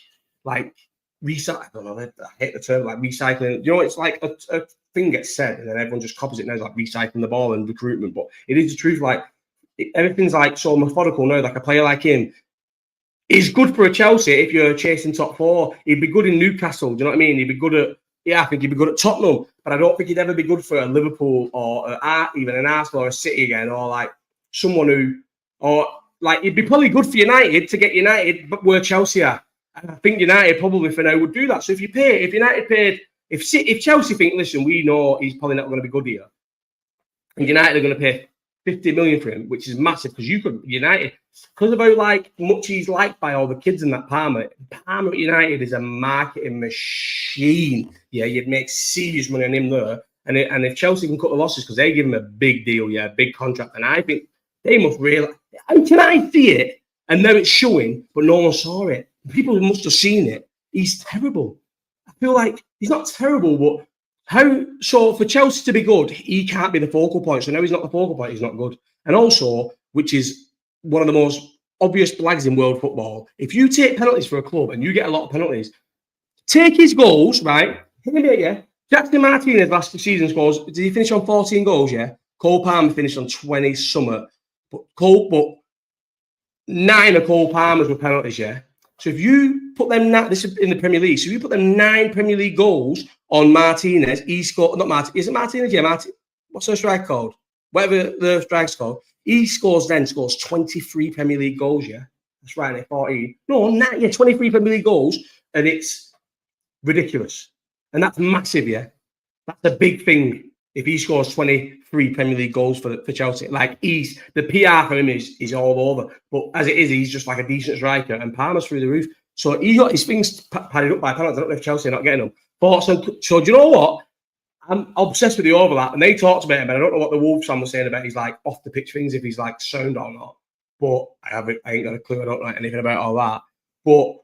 recycle. I don't know. I hate the term like recycling. You know, it's like a thing gets said, and then everyone just copies it now, like recycling the ball and recruitment. But it is the truth. Like everything's like so methodical now. Like a player like him is good for a Chelsea if you're chasing top four. He'd be good in Newcastle. Do you know what I mean? He'd be good at I think he'd be good at Tottenham, but I don't think he'd ever be good for a Liverpool or even an Arsenal or a City again, or like someone who, or like he'd be probably good for United to get United, but where Chelsea are. And I think United probably for now would do that. So if United paid, if Chelsea think, listen, we know he's probably not going to be good here, and United are going to pay 50 million for him, which is massive because United, because of how like much he's liked by all the kids in that Palmer at United is a marketing machine. Yeah, you'd make serious money on him there. And if Chelsea can cut the losses because they give him a big deal, yeah, big contract, and I think they must realize, how can I see it? And now it's showing, but no one saw it. People must have seen it. He's terrible. I feel like he's not terrible, but so for Chelsea to be good, he can't be the focal point. So now he's not the focal point, he's not good. And also, which is one of the most obvious blags in world football, if you take penalties for a club and you get a lot of penalties, take his goals, right? Yeah. Jackson Martinez last season scores, did he finish on 14 goals, yeah? Cole Palmer finished on 20 summer. But 9 of Cole Palmer's were penalties, yeah? So if you put them, this is in the Premier League, so if you put them 9 Premier League goals on Martinez, he scored, not Martinez, is it Martinez? Yeah, what's the strike called? Whatever the strike's called. He scores 23 Premier League goals, yeah? That's right, 14. No, 23 Premier League goals, and it's ridiculous. And that's massive, yeah? That's a big thing if he scores 23 Premier League goals for Chelsea. Like, the PR for him is all over. But as it is, he's just like a decent striker, and Palmer's through the roof. So he got his things padded up by penalties. I don't know if Chelsea are not getting them. So do you know what? I'm obsessed with the overlap, and they talked about him, but I don't know what the Wolves fan was saying about his like off the pitch things, if he's like sound or not. But I ain't got a clue. I don't know anything about all that. But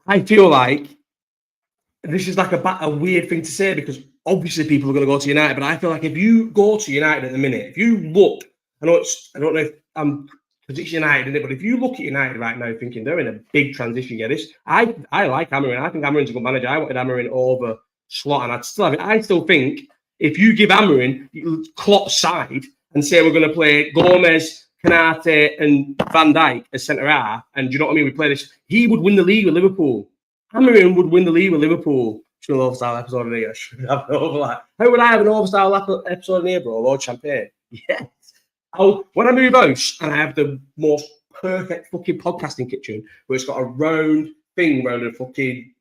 I feel like this is like a weird thing to say because obviously people are going to go to United, but I feel like if you go to United at the minute, if you look, I don't know if I'm because it's United, isn't it? But if you look at United right now, thinking they're in a big transition, I like Amorim. I think Amorim's a good manager. I wanted Amorim over Slot, and I still think if you give Amorim Klopp's side and say we're going to play Gomez, Konate, and Van Dijk as centre half, and do you know what I mean? We play this, he would win the league with Liverpool. Amorim would win the league with Liverpool. Should have an overstyle episode in here. Should have an overlap. How would I have an overstyle episode in here, bro? Lord Champagne. Yes. When I move out and I have the most perfect fucking podcasting kitchen where it's got a round thing around a fucking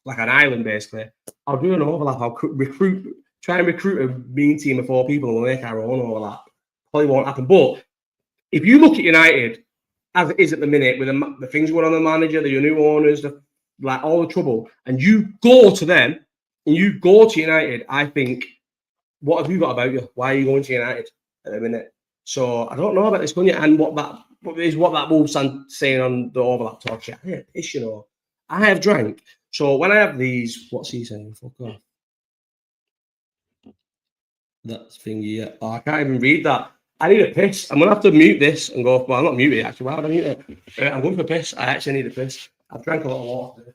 like an island basically, I'll do an overlap. I'll try and recruit a mean team of 4 people and we'll make our own overlap. Probably won't happen. But if you look at United, as it is at the minute with the things going on the manager, the new owners, like all the trouble, and you go to them and you go to United, I think, what have you got about you? Why are you going to United at the minute? So I don't know about this, and what that Wolves saying on the overlap talk shit. I hate piss, you know. I have drank. So when I have these, what's he saying? Fuck off. That's thingy, yeah. Oh, I can't even read that. I need a piss. I'm gonna have to mute this and go. Well, I'm not mute it actually. Why would I mute it? I'm going for a piss. I actually need a piss. I've drank a lot of water.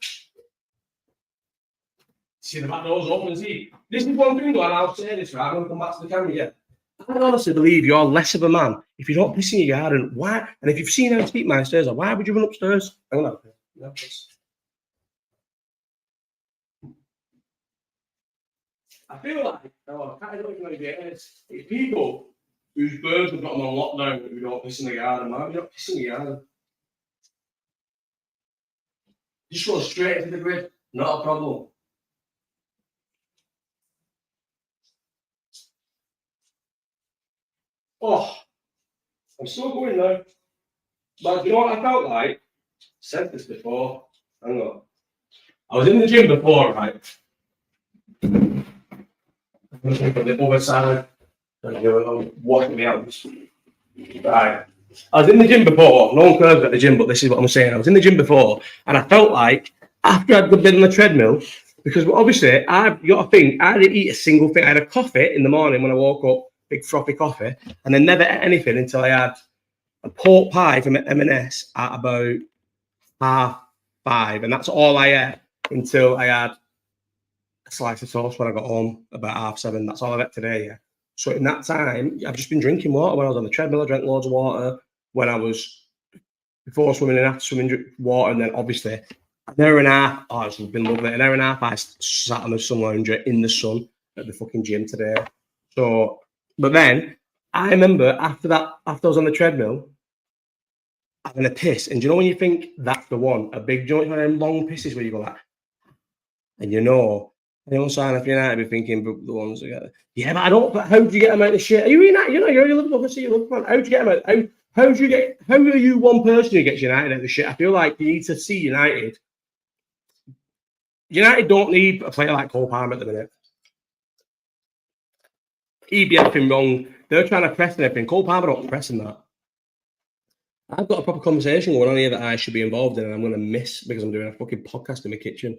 See the back door's open. See, this is one thing though, and I'll say this right. I'm gonna come back to the camera. Yeah, I honestly believe you're less of a man if you don't piss in your garden. Why? And if you've seen how to speak my stairs, why would you run upstairs? I'm gonna have a piss. I feel like, I can't even know it's people whose birds have got them on lockdown who don't piss in the garden, man. You're not pissing in the garden. Just go straight into the grid, not a problem. Oh, I'm still going now. But you know what I felt like? I said this before. Hang on. I was in the gym before, right? The other side. Washing me out. Right. I was in the gym before. No one cares about the gym, but this is what I'm saying. I was in the gym before, and I felt like after I'd been on the treadmill, because obviously you got to think I didn't eat a single thing. I had a coffee in the morning when I woke up, big frothy coffee, and then never ate anything until I had a pork pie from M&S at about 5:30, and that's all I ate until I had a slice of toast when I got home about 7:30. That's all I've ate today. Yeah. So in that time, I've just been drinking water. When I was on the treadmill, I drank loads of water. When I was before swimming and after swimming, drink water, and then obviously an hour and a half. Oh, it's been lovely. An hour and a half. I sat on the sun lounger in the sun at the fucking gym today. So, but then I remember after I was on the treadmill, having a piss, and do you know when you think that's the one, a big joint, one of them long pisses where you go like, and you know. Anyone sign up United be thinking the ones that get yeah, but I don't. But how do you get them out of shit? Are you United? You know, you're a Liverpool. See, you Liverpool. How do you get them out? How do you get? How are you one person who gets United out of the shit? I feel like you need to see United. United don't need a player like Cole Palmer at the minute. He'd be everything wrong. They're trying to press and everything. Cole Palmer don't pressing that. I've got a proper conversation going on here that I should be involved in, and I'm going to miss because I'm doing a fucking podcast in my kitchen.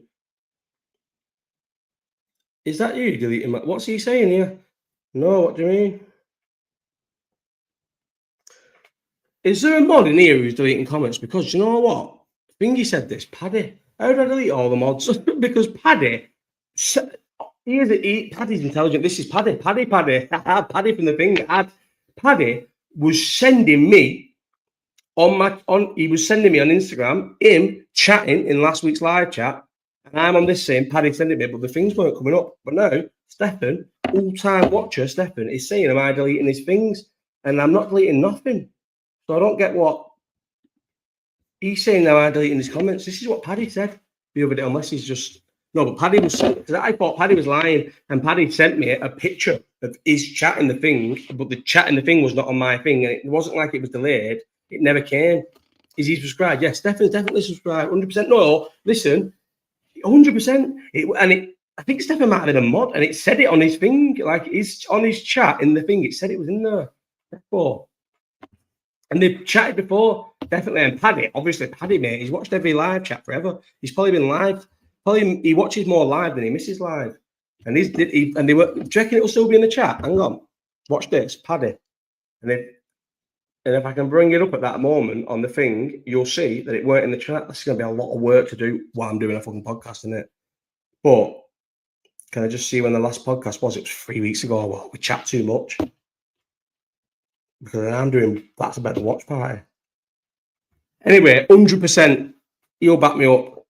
Is that you deleting my... What's he saying here? No, what do you mean? Is there a mod in here who's deleting comments? Because you know what? Thingy said this, Paddy. How did I delete all the mods? Because Paddy... Paddy's intelligent. This is Paddy. Paddy from the thing. Paddy was sending me he was sending me on Instagram, him chatting in last week's live chat. And I'm on this saying, Paddy sending me, but the things weren't coming up. But now, Stefan, all-time watcher, Stefan, is saying, am I deleting his things? And I'm not deleting nothing. So I don't get what he's saying now. I'm deleting his comments. This is what Paddy said the other day, unless he's just... No, but Paddy was... Because I thought Paddy was lying, and Paddy sent me a picture of his chat in the thing, but the chat in the thing was not on my thing, and it wasn't like it was delayed. It never came. Is he subscribed? Yes, Stefan's definitely subscribed. 100%. No, listen... 100%. I think Stefan might have been a mod, and it said it on his thing, like on his chat in the thing. It said it was in there before, and they've chatted before, definitely. And Paddy, obviously, mate, he's watched every live chat forever. He's probably been live. Probably he watches more live than he misses live. And they were. Do you reckon it'll still be in the chat? Hang on, watch this, Paddy, and if I can bring it up at that moment on the thing, you'll see that it weren't in the chat. That's going to be a lot of work to do while I'm doing a fucking podcast, isn't it? But can I just see when the last podcast was? It was 3 weeks ago. Well, we chat too much. Because I'm doing that's about the watch party. Anyway, 100%. He'll back me up.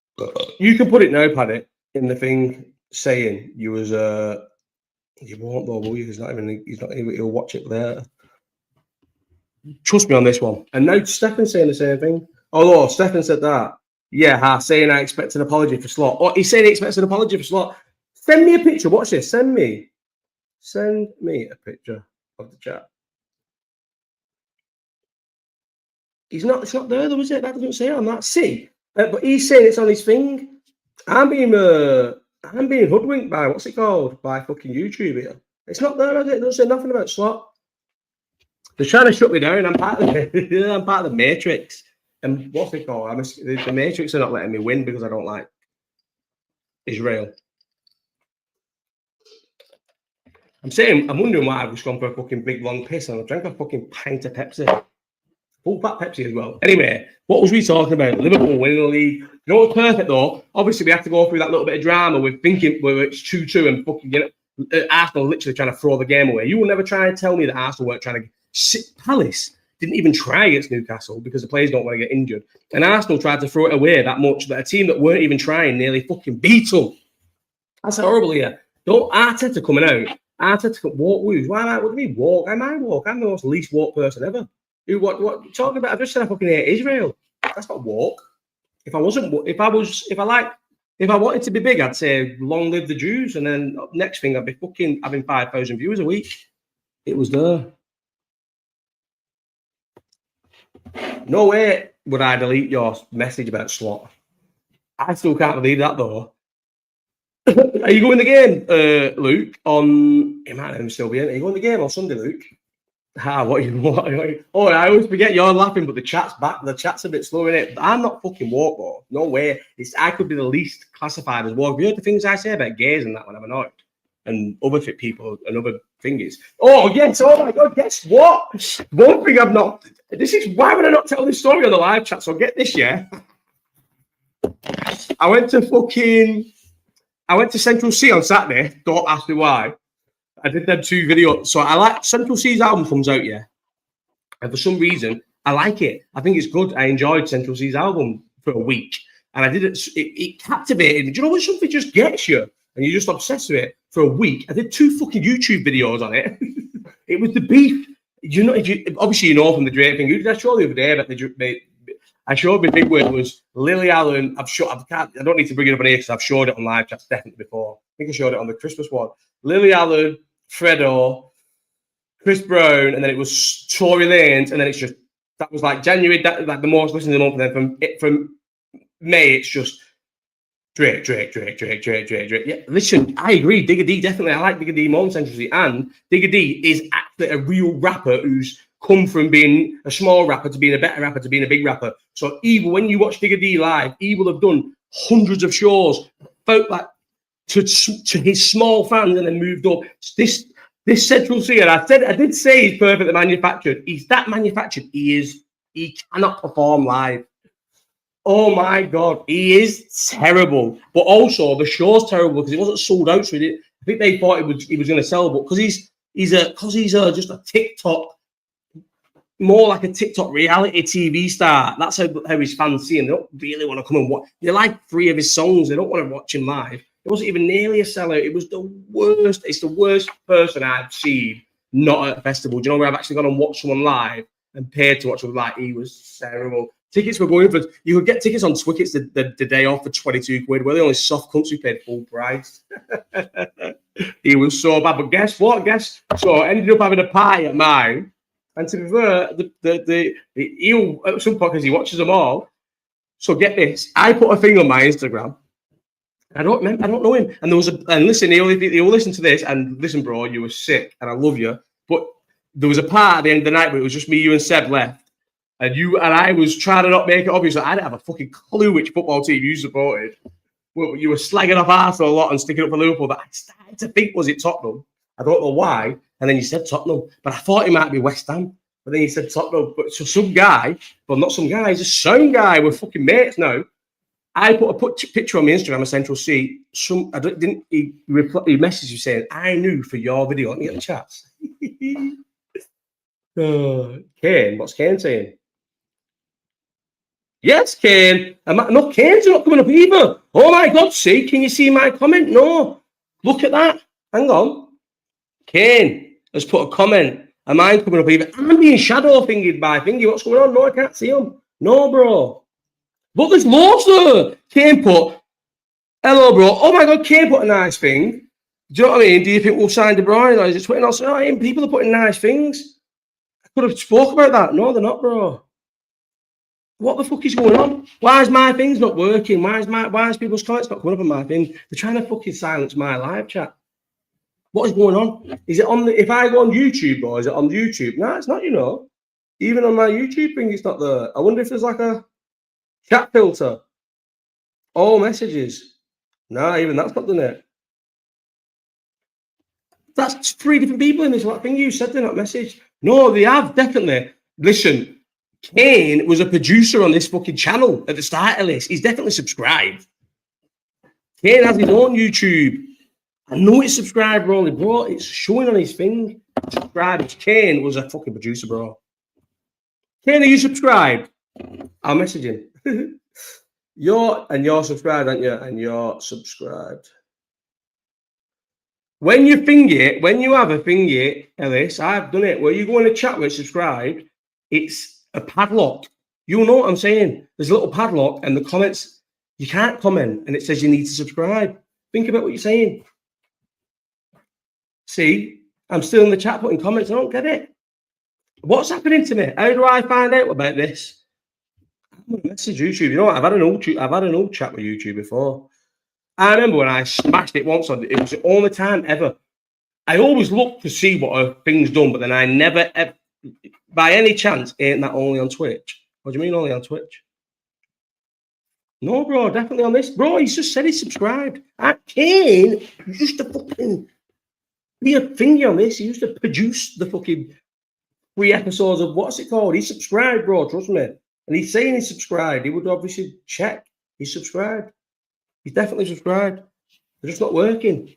You can put it now, Paddy, in the thing saying you was you won't though, will you? He's not. He'll watch it later. Trust me on this one. And now Stefan's saying the same thing. Although Stefan said that. Yeah, saying I expect an apology for Slot. Oh, he's saying he expects an apology for Slot. Send me a picture. Watch this. Send me a picture of the chat. He's not. It's not there, though, is it? That doesn't say it on that. See, but he's saying it's on his thing. I'm being hoodwinked by what's it called? By fucking YouTube here. It's not there, is it? It doesn't say nothing about slot. They're trying to shut me down. I'm part of the Matrix. And what's it called? The Matrix are not letting me win because I don't like Israel. I'm wondering why I've just gone for a fucking big long piss and I drank a fucking pint of Pepsi. Full fat Pepsi as well. Anyway, what was we talking about? Liverpool winning the league. You know what's perfect though? Obviously, we have to go through that little bit of drama with thinking where it's 2-2 and fucking Arsenal literally trying to throw the game away. You will never try and tell me that Arsenal weren't trying to sit. Palace didn't even try against Newcastle because the players don't want to get injured. And Arsenal tried to throw it away that much that a team that weren't even trying nearly fucking beat them. That's horrible here. Don't Arteta coming out. Arteta walk woos. What do you mean walk? I'm the most least walk person ever. What you talking about? I've just said I fucking hate Israel. That's not walk. If I wanted to be big, I'd say long live the Jews, and then next thing I'd be fucking having 5,000 viewers a week. It was there. No way would I delete your message about slot. I still can't believe that though. Are you going the game, Luke? It might even still be in. Are you going the game on Sunday, Luke? What? Oh, I always forget you're laughing, but the chat's back. The chat's a bit slow in it. I'm not fucking woke, though. No way. I could be the least classified as woke. Have you heard the things I say about gays and that when I'm annoyed? And other fit people and other thingies. Oh, yes. Oh, my God. Guess what? One thing I've not... This is... Why would I not tell this story on the live chat? So get this, yeah? I went to Central C on Saturday. Don't ask me why. I did them 2 videos. So I like Central C's album comes out, yeah. And for some reason, I like it. I think it's good. I enjoyed Central C's album for a week. And I did it. It captivated me. Do you know when something just gets you and you're just obsessed with it for a week? I did 2 fucking YouTube videos on it. It was the beef. Obviously, you know from the Drake thing. Who did I show the other day about I showed my big word was Lily Allen. I don't need to bring it up on here because I've showed it on live chats definitely before. I think I showed it on the Christmas one. Lily Allen, Fredo, Chris Brown, and then it was Tory Lanez, and then it's just that was like January, like the most listened to the month, and then from May it's just Drake. Yeah, listen, I agree. Digga D definitely. I like Digga D more than Central C, and Digga D is actually a real rapper who's come from being a small rapper to being a better rapper to being a big rapper. So even when you watch Digga D live, he will have done hundreds of shows, felt like to his small fans, and then moved up. This Central C, and I did say he's perfectly manufactured. He's that manufactured. He cannot perform live. Oh my God, he is terrible. But also the show's terrible because it wasn't sold out. So I think they thought he was going to sell, but because he's just a TikTok, more like a TikTok reality TV star. That's how his fans see him. They don't really want to come and watch. They like 3 of his songs. They don't want to watch him live. It wasn't even nearly a sellout. It was the worst. It's the worst person I've seen not at a festival. Do you know where I've actually gone and watched someone live and paid to watch him live? He was terrible. Tickets were going for... You could get tickets on Twickets the day off for 22 quid. We're the only soft cunts who paid full price. He was so bad. But guess what? So I ended up having a party at mine. And to be fair, he'll at some point because he watches them all. So get this. I put a thing on my Instagram. I don't know him. And listen, he'll listen to this and listen, bro, you were sick and I love you. But there was a part at the end of the night where it was just me, you and Seb left. And I was trying to not make it obvious. I didn't have a fucking clue which football team you supported. Well, you were slagging off Arsenal a lot and sticking up for Liverpool. But I started to think, was it Tottenham? I don't know why. And then you said Tottenham. But I thought it might be West Ham. But then you said Tottenham. But so some guy, well, not some guy, he's a sound guy. We're fucking mates now. I put a picture on my Instagram of Central C. He messaged you saying, I knew for your video. Let me get the chats. Kane, what's Kane saying? Yes, Kane. No, Kane's not coming up either. Oh my God, see, can you see my comment? No. Look at that. Hang on. Kane has put a comment. Am I coming up either? I'm being shadow fingered by Fingy. What's going on? No, I can't see him. No, bro. But there's loads there. Kane put, hello, bro. Oh my God, Kane put a nice thing. Do you know what I mean? Do you think we'll sign De Bruyne? Or is it Twitter? No, people are putting nice things. I could have spoke about that. No, they're not, bro. What the fuck is going on? Why is my things not working? Why is people's comments not coming up on my thing? They're trying to fucking silence my live chat. What is going on? Is it on the, if I go on YouTube, or is it on YouTube? No, it's not, you know. Even on my YouTube thing, it's not there. I wonder if there's like a chat filter. All messages. No, even that's not done it. That's 3 different people in this thing. You said they're not messaged. No, they have, definitely. Listen, Kane was a producer on this fucking channel at the start of this. He's definitely subscribed. Kane has his own YouTube. I know it's subscribed, bro. It's showing on his thing. Subscribed. Kane was a fucking producer, bro. Kane, are you subscribed? I'll message him. You're subscribed, aren't you? And you're subscribed. When you have a thingy, Ellis, I've done it, where you go in a chat with subscribed, it's a padlock. You know what I'm saying? There's a little padlock, and the comments, you can't comment, and it says you need to subscribe. Think about what you're saying. See, I'm still in the chat putting comments. I don't get it. What's happening to me? How do I find out about this? I'm gonna message YouTube. You know what? I've had an old chat with YouTube before. I remember when I smashed it once. It was the only time ever. I always look to see what a thing's done, but then I never, ever, by any chance, ain't that only on Twitch? What do you mean only on Twitch? No, bro, definitely on this. Bro, he's just said he's subscribed. Kane used to fucking be a thingy on this. He used to produce the fucking 3 episodes of what's it called? He's subscribed, bro, trust me. And he's saying he's subscribed. He would obviously check. He's subscribed. He's definitely subscribed. They're just not working.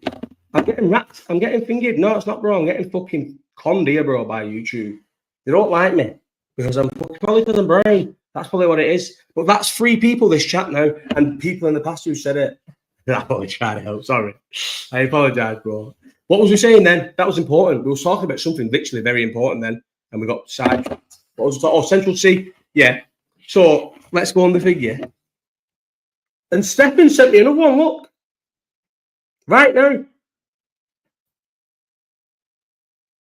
I'm getting racked. I'm getting fingered. No, it's not, bro. I'm getting fucking conned here, bro, by YouTube. They don't like me because I'm probably because I'm brown. That's probably what it is. But that's 3 people this chat now, and people in the past who said it. I probably tried to help. Sorry. I apologize, bro. What was we saying then? That was important. We were talking about something literally very important then, and we got sidetracked. What was it? Oh, Central C. Yeah. So let's go on the figure. And Stephen sent me another one. Look. Right now.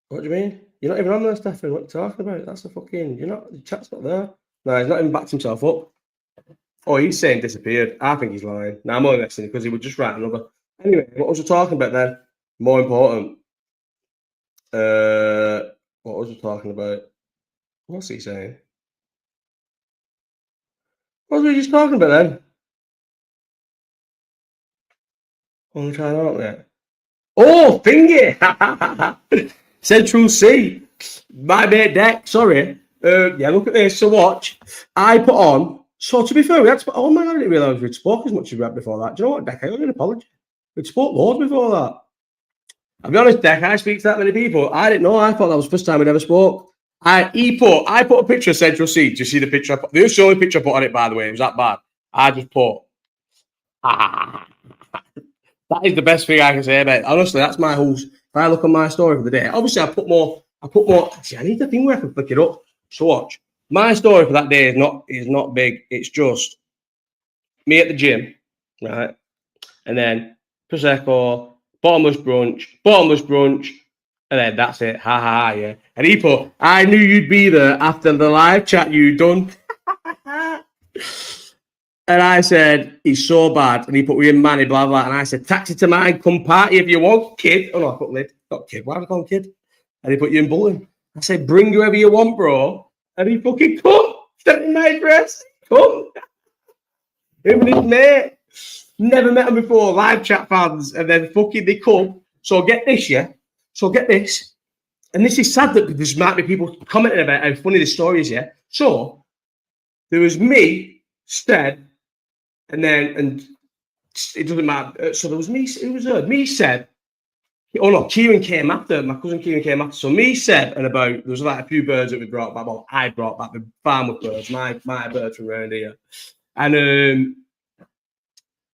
What do you mean? You're not even on there, Stephen. What are you talking about? That's a fucking... You're not... The chat's not there. No, he's not even backed himself up. Oh, he's saying disappeared. I think he's lying. No, I'm only messing because he would just write another. Anyway, what was I talking about then? More important. What was I talking about? What's he saying? What was we just talking about then? Only trying out there. Oh, thingy! Central C. My mate Deck, sorry. Yeah, look at this. So watch. I put on. So to be fair, we had to, oh my god, I didn't realise we'd spoke as much as we had before that. Do you know what, Deck? I owe you an apology. We'd spoke loads before that. I'll be honest, Deck, I speak to that many people. I didn't know. I thought that was the first time we'd ever spoke. I put a picture of Central C. Do you see the picture? This is the only picture I put on it, by the way. It was that bad. I just put. That is the best thing I can say about it. Honestly, that's my whole. If I look on my story for the day, obviously I put more. See, I need the thing where I can flick it up. So watch. My story for that day is not big. It's just me at the gym, right? And then Prosecco, bottomless brunch, and then that's it. Ha ha ha, yeah. And he put, I knew you'd be there after the live chat you'd done. And I said, he's so bad. And he put, we in Manny, blah, blah. And I said, taxi to mine, come party if you want, kid. Oh, no, I put lid. Not kid. Why do I call him kid? And he put you in Bolton. I said, bring whoever you want, bro. And he fucking come. Sent in my address. Come. Him and his mate. Never met him before. Live chat fans. And then fucking they come. So get this, yeah? So get this. And this is sad that there's might be people commenting about how funny the story is, yeah? So there was me, Stead, and it doesn't matter. So there was me, it was me, Seb. Oh no, Kieran came after. My cousin Kieran came after. So me, Seb, and there was like a few birds that we brought back. Well, I brought back the farm with birds, my birds from around here. And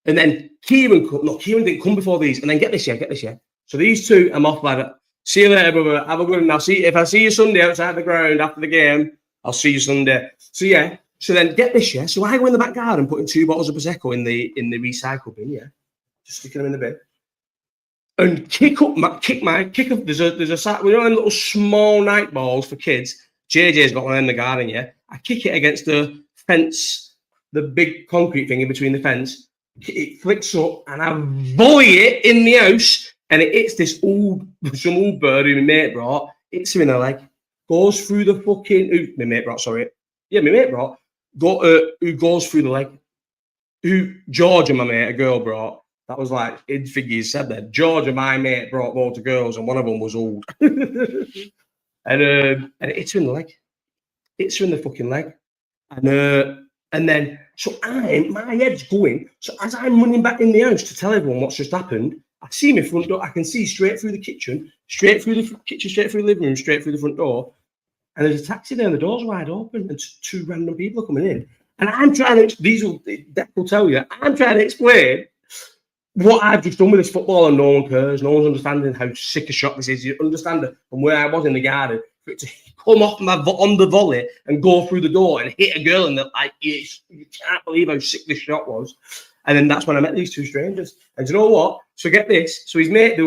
then Kieran didn't come before these. And then get this, yeah. So these two, I'm off like that. See you later, brother. Have a good one. If I see you Sunday outside the ground after the game, I'll see you Sunday. So yeah. So then get this, yeah. So I go in the back garden, putting 2 bottles of Prosecco in the recycle bin, yeah. Just sticking them in the bin. And kick up. There's a we don't have little small night balls for kids. JJ's got one in the garden, yeah. I kick it against the fence, the big concrete thing in between the fence, it flicks up and I volley it in the house and it hits some old bird who my mate brought, hits him in the leg, goes through the fucking, my mate brought, who goes through the leg. Who Georgia, my mate, a girl brought. That was like, in figures said that. Georgia, my mate, brought loads of girls, and one of them was old. and it hits her in the leg. Hits her in the fucking leg. And then, so my head's going. So as I'm running back in the house to tell everyone what's just happened, I see my front door. I can see straight through the kitchen, straight through the living room, straight through the front door. And there's a taxi there, and the door's wide open, and two random people are coming in. And I'm trying to, Deck will tell you, I'm trying to explain what I've just done with this football, and no one cares. No one's understanding how sick a shot this is. You understand it from where I was in the garden, for it to come off on the volley and go through the door and hit a girl, and like, you can't believe how sick this shot was. And then that's when I met these two strangers. And do you know what? So get this. So his mate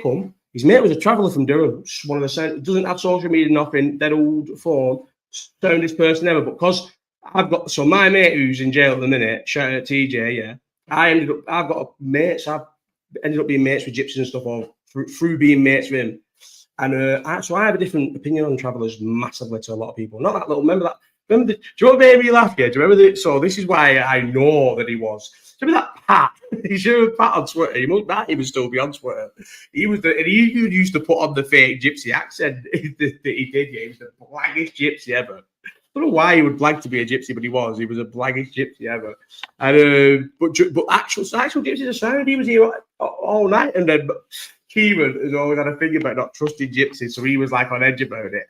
come. His mate was a traveller from Durham, one of the doesn't have social media, nothing, dead old phone, soundest person ever. But because so my mate who's in jail at the minute, shout out TJ, yeah. I've got mates. I've ended up being mates with gypsies and stuff, or through being mates with him. And so I have a different opinion on travellers massively to a lot of people. Not that little. Do you know what made me laugh? Yeah, do you remember so this is why I know that he was. Do you remember that Pat? He showed Pat on Twitter. He must even still be on Twitter. He used to put on the fake gypsy accent that he did. Yeah, he was the blackest gypsy ever. I don't know why he would like to be a gypsy, but he was. He was the blackest gypsy ever. And but actual gypsies are sound. He was here all night, and then Kieran has always had a thing about not trusting gypsies, so he was like on edge about it.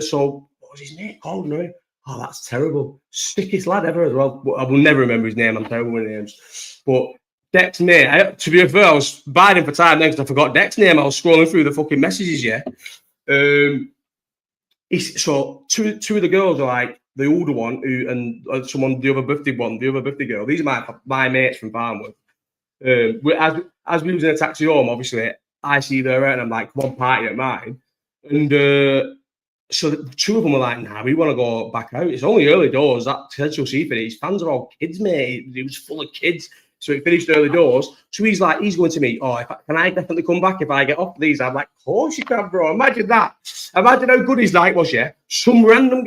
So what was his name called? No? Oh, that's terrible. Sickest lad ever as well. I will never remember his name. I'm terrible with names. But Deck's name, to be fair, I was biding for time then because I forgot Deck's name. I was scrolling through the fucking messages, yeah. So two of the girls are like the older one the other birthday girl. These are my mates from Farnworth. As we was in a taxi home, obviously, I see their and I'm like, come on, party at mine. And so the two of them were like, nah, we want to go back out. It's only early doors. That potential seafood, his fans are all kids, mate. It was full of kids. So it finished early doors. So he's going to me, can I definitely come back if I get off these? I'm like, of course you can, bro. Imagine that. Imagine how good his night was, yeah? Some random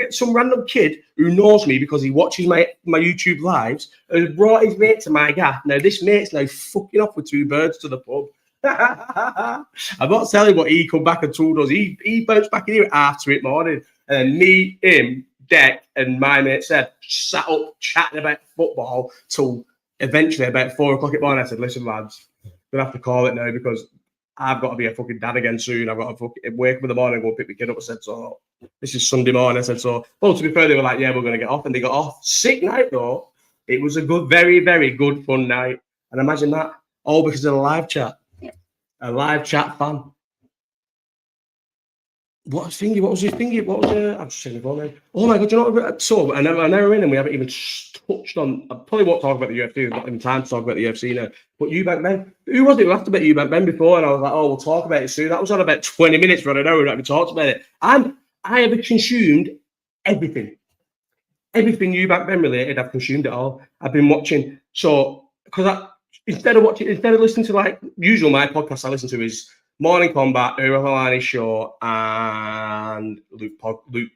kid who knows me because he watches my YouTube lives has brought his mate to my gaff. Now, this mate's now fucking off with two birds to the pub. I'm not telling what he come back and told us. He bounced back in here at 2 morning. And then me, him, Deck, and my mate sat up chatting about football till eventually about 4 o'clock at morning. I said, listen, lads, I'm going to have to call it now because I've got to be a fucking dad again soon. I've got to fucking wake up in the morning and go pick the kid up. I said, so this is Sunday morning. I said, so, well, to be fair, they were like, yeah, we're going to get off. And they got off. Sick night, though. It was a good, very, very good, fun night. And imagine that, all because of a live chat. A live chat fan. What was thingy? What was his thingy? What was I'm just saying the phone now. Oh my god, you know what? So I never in and we haven't even touched on. I probably won't talk about the UFC. There's not even time to talk about the UFC now. But Eubank Ben, who was it who asked about Eubank Ben before? And I was like, oh, we'll talk about it soon. That was on about 20 minutes for an hour. We haven't talked about it. And I have consumed everything. Everything Eubank Ben related, I've consumed it all. I've been watching. So because instead of listening to like usual, my podcast I listen to is Morning Combat, Uralani Show, and Luke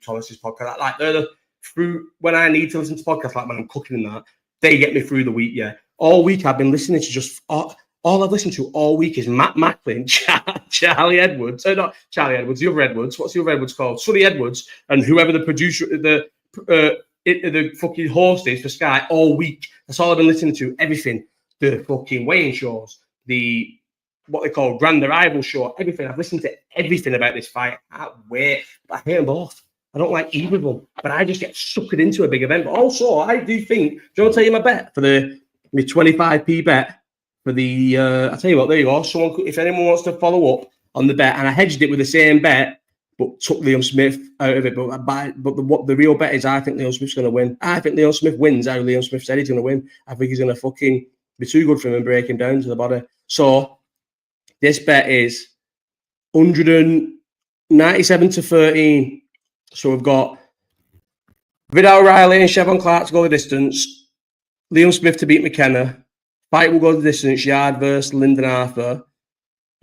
Thomas's podcast. Like they're through when I need to listen to podcasts, like when I'm cooking and that, they get me through the week. Yeah, all week I've been listening to just all I've listened to all week is Matt Macklin, Charlie Edwards. Not Charlie Edwards, the other Edwards. What's the other Edwards called? Sonny Edwards, and whoever the producer, the fucking host is for Sky all week. That's all I've been listening to. Everything, the fucking weighing shows, the what they call Grand Arrival show, everything. I've listened to everything about this fight. I can't wait. But I hate them both. I don't like either of them. But I just get suckered into a big event. But also, I do think, do you want to tell you my bet for my 25p bet for the, I'll tell you what, there you go. Someone, if anyone wants to follow up on the bet, and I hedged it with the same bet, but took Liam Smith out of it. But the real bet is I think Liam Smith's going to win. I think Liam Smith wins how Liam Smith said he's going to win. I think he's going to fucking be too good for him and break him down to the body. So, this bet is 197 to 13. So we've got Vidal Riley and Chevron Clark to go the distance. Liam Smith to beat McKenna. Fight will go the distance. Yard versus Lyndon Arthur.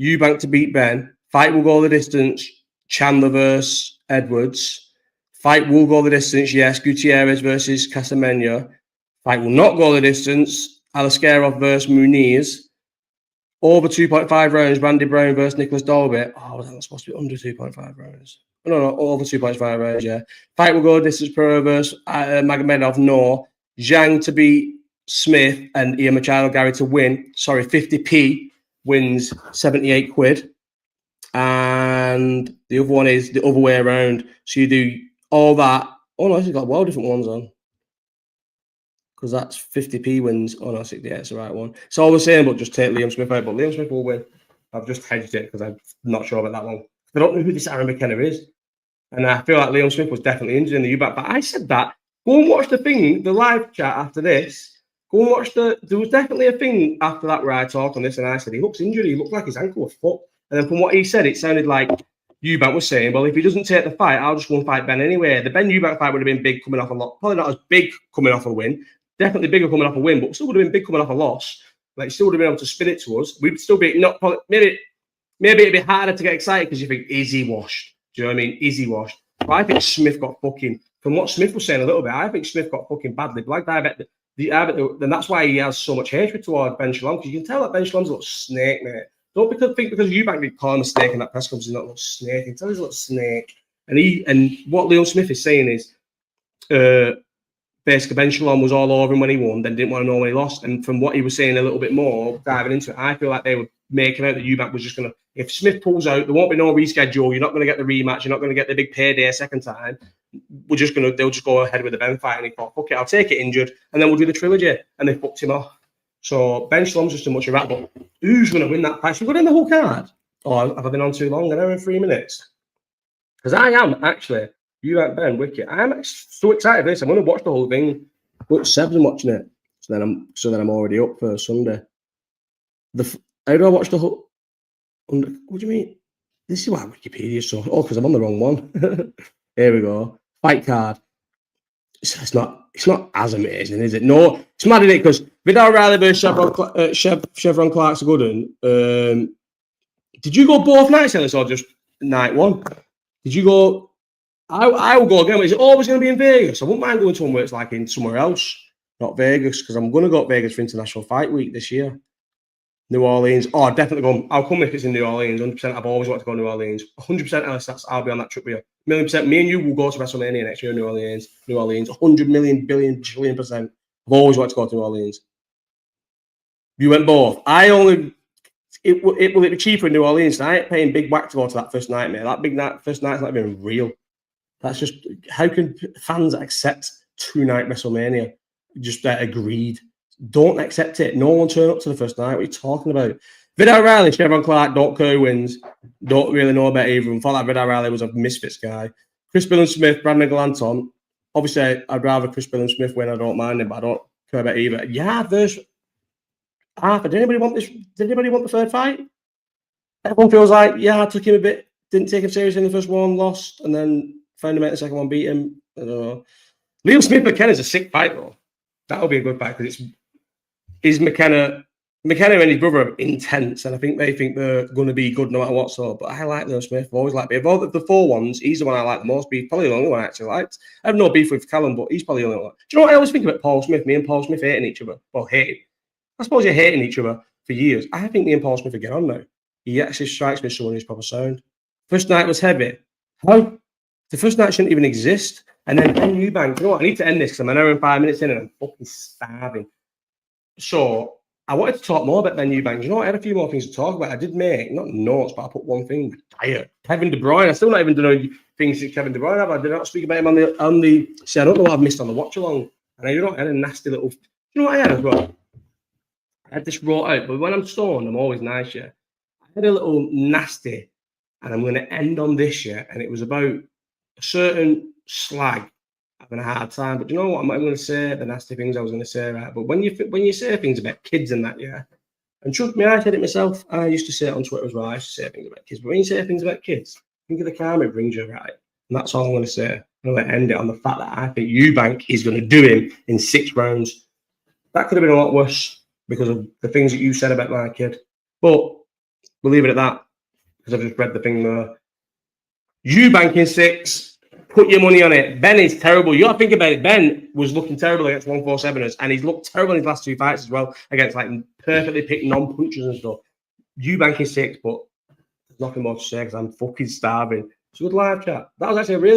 Eubank to beat Ben. Fight will go the distance. Chandler versus Edwards. Fight will go the distance. Yes, Gutierrez versus Casamena. Fight will not go the distance. Alaskarov versus Muniz. Over 2.5 rounds. Randy Brown versus Nicholas Dolby. Oh, was that supposed to be under 2.5 rounds? No, over 2.5 rounds, yeah. Fight will go distance. Pro versus Magomedov. No. Zhang to beat Smith and Ian Machado Gary to win. Sorry, 50p wins 78 quid. And the other one is the other way around. So you do all that. Oh no, she's got well different ones on. Because that's 50p wins. Oh no, 68, it's the right one. It's all the same, but just take Liam Smith out. But Liam Smith will win. I've just hedged it because I'm not sure about that one. I don't know who this Aaron McKenna is. And I feel like Liam Smith was definitely injured in the Eubank. But I said that. Go and watch the thing, the live chat after this. Go and watch there was definitely a thing after that where I talked on this and I said, he looks injured. He looked like his ankle was fucked. And then from what he said, it sounded like Eubank was saying, well, if he doesn't take the fight, I'll just go and fight Ben anyway. The Ben Eubank fight would have been big coming off a lot. Probably not as big coming off a win. Definitely bigger coming off a win, but still would have been big coming off a loss. Like, still would have been able to spin it to us. We'd still be not probably, maybe it'd be harder to get excited because you think, is he washed? Do you know what I mean? Is he washed? But I think Smith got fucking, from what Smith was saying a little bit, I think Smith got fucking badly. Like I bet then that's why he has so much hatred toward Ben Shalom, because you can tell that Ben Shalom's a little snake, mate. Don't think because Eubank didn't call him a snake in that press conference, he's not a little snake. You can tell he's a little snake. And what Liam Smith is saying is, basically Ben Shalom was all over him when he won, then didn't want to know when he lost. And from what he was saying a little bit more, diving into it, I feel like they were making out that Eubank was just going to, if Smith pulls out, there won't be no reschedule. You're not going to get the rematch. You're not going to get the big payday a second time. They'll just go ahead with the Ben fight. And he thought, fuck it, I'll take it injured. And then we'll do the trilogy. And they fucked him off. So Ben Shalom's just too much of that. But who's going to win that fight? Should we go in the whole card? Or have I been on too long? An hour and 3 minutes? Because I am actually, Eubank Ben, wicked. I'm so excited for this. I'm going to watch the whole thing. But Seb's watching it. So then I'm already up for Sunday. How do I watch the whole? What do you mean? This is why Wikipedia's so. Oh, because I'm on the wrong one. Here we go. Fight card. It's not as amazing, is it? No, it's mad, isn't it? Because Vidal Riley versus Chevron Clark's good one. Did you go both nights, Ellis, or just night one? Did you go? I will go again. Is it always going to be in Vegas? I wouldn't mind going to one where it's like in somewhere else, not Vegas, because I'm going to go to Vegas for International Fight Week this year. New Orleans. Oh, definitely go. I'll come if it's in New Orleans. 100%. I've always wanted to go to New Orleans. 100%, Ellis. I'll be on that trip with you. 1,000,000%. Me and you will go to WrestleMania next year in New Orleans. 100 million, billion, trillion %. I've always wanted to go to New Orleans. You went both. It will be cheaper in New Orleans. I ain't paying big whack to go to that first night, mate. That big night, first night's not even real. That's just, how can fans accept 2-night WrestleMania? Just agreed. Don't accept it. No one turned up to the first night. What are you talking about? Vidal Riley, Chevron Clark, don't care who wins. Don't really know about either of them. Thought that Vidal Riley was a misfits guy. Chris Billam Smith, Brandon Galanton. Obviously, I'd rather Chris Billam Smith win. I don't mind him, but I don't care about either. Yeah, versus Arthur. Did anybody want this? Did anybody want the third fight? Everyone feels like, yeah, I took him a bit, didn't take him seriously in the first one, lost, and then found him out the second one, beat him. I don't know. Liam Smith McKenna is a sick fight, though. That'll be a good fight because McKenna and his brother are intense, and I think they think they're going to be good no matter what. So, but I like Liam Smith. I've always liked him. Of all the 4 ones, he's the one I like the most. He's probably the only one I actually liked. I have no beef with Callum, but he's probably the only one. Do you know what I always think about Paul Smith? Me and Paul Smith hating each other. Well, hating. I suppose you're hating each other for years. I think me and Paul Smith are getting on now. He actually strikes me as someone who's proper sound. First night was heavy. How? The first night shouldn't even exist. And then Ben Eubank, you know what? I need to end this because I'm an hour and 5 minutes in and I'm fucking starving. So I wanted to talk more about Ben Eubank. You know, I had a few more things to talk about. I did make, not notes, but I put one thing. Diet. Kevin De Bruyne. I still not even done things that Kevin De Bruyne have. I did not speak about him on the. See, I don't know what I've missed on the watch along. And I had a nasty little. You know what I had as well? I had this wrote out, but when I'm stoned, I'm always nice, yeah. I had a little nasty, and I'm going to end on this, yeah. And it was about a certain slag having a hard time. But you know what? I'm not going to say the nasty things I was going to say, right? But when you say things about kids and that, yeah. And trust me, I said it myself. I used to say it on Twitter as well. I used to say things about kids. But when you say things about kids, think of the karma it brings you, right? And that's all I'm going to say. I'm going to end it on the fact that I think Eubank is going to do him in 6 rounds. That could have been a lot worse because of the things that you said about my kid. But we'll leave it at that because I've just read the thing there. Eubank in 6. Put your money on it. Ben is terrible. You got to think about it. Ben was looking terrible against 147ers, and he's looked terrible in his last 2 fights as well against like perfectly picked non-punchers and stuff. Eubank in 6, but there's nothing more to say because I'm fucking starving. It's a good live chat. That was actually a really